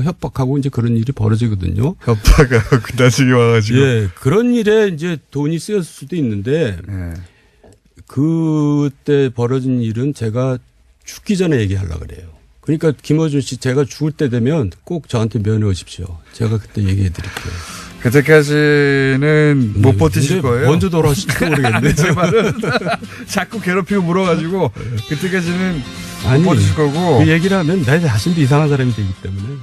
협박하고 이제 그런 일이 벌어지거든요. 협박하고 나중에 와가지고. 예. 그런 일에 이제 돈이 쓰였을 수도 있는데 그때 벌어진 일은 제가 죽기 전에 얘기하려고 그래요. 그러니까 김어준 씨 제가 죽을 때 되면 꼭 저한테 면회 오십시오. 제가 그때 얘기해 드릴게요. 그때까지는 못 버티실 거예요. 먼저 돌아오실지 모르겠는데. 제 말은 자꾸 괴롭히고 물어가지고 그때까지는 못 버티실 거고. 그 얘기를 하면 내 자신도 이상한 사람이 되기 때문에.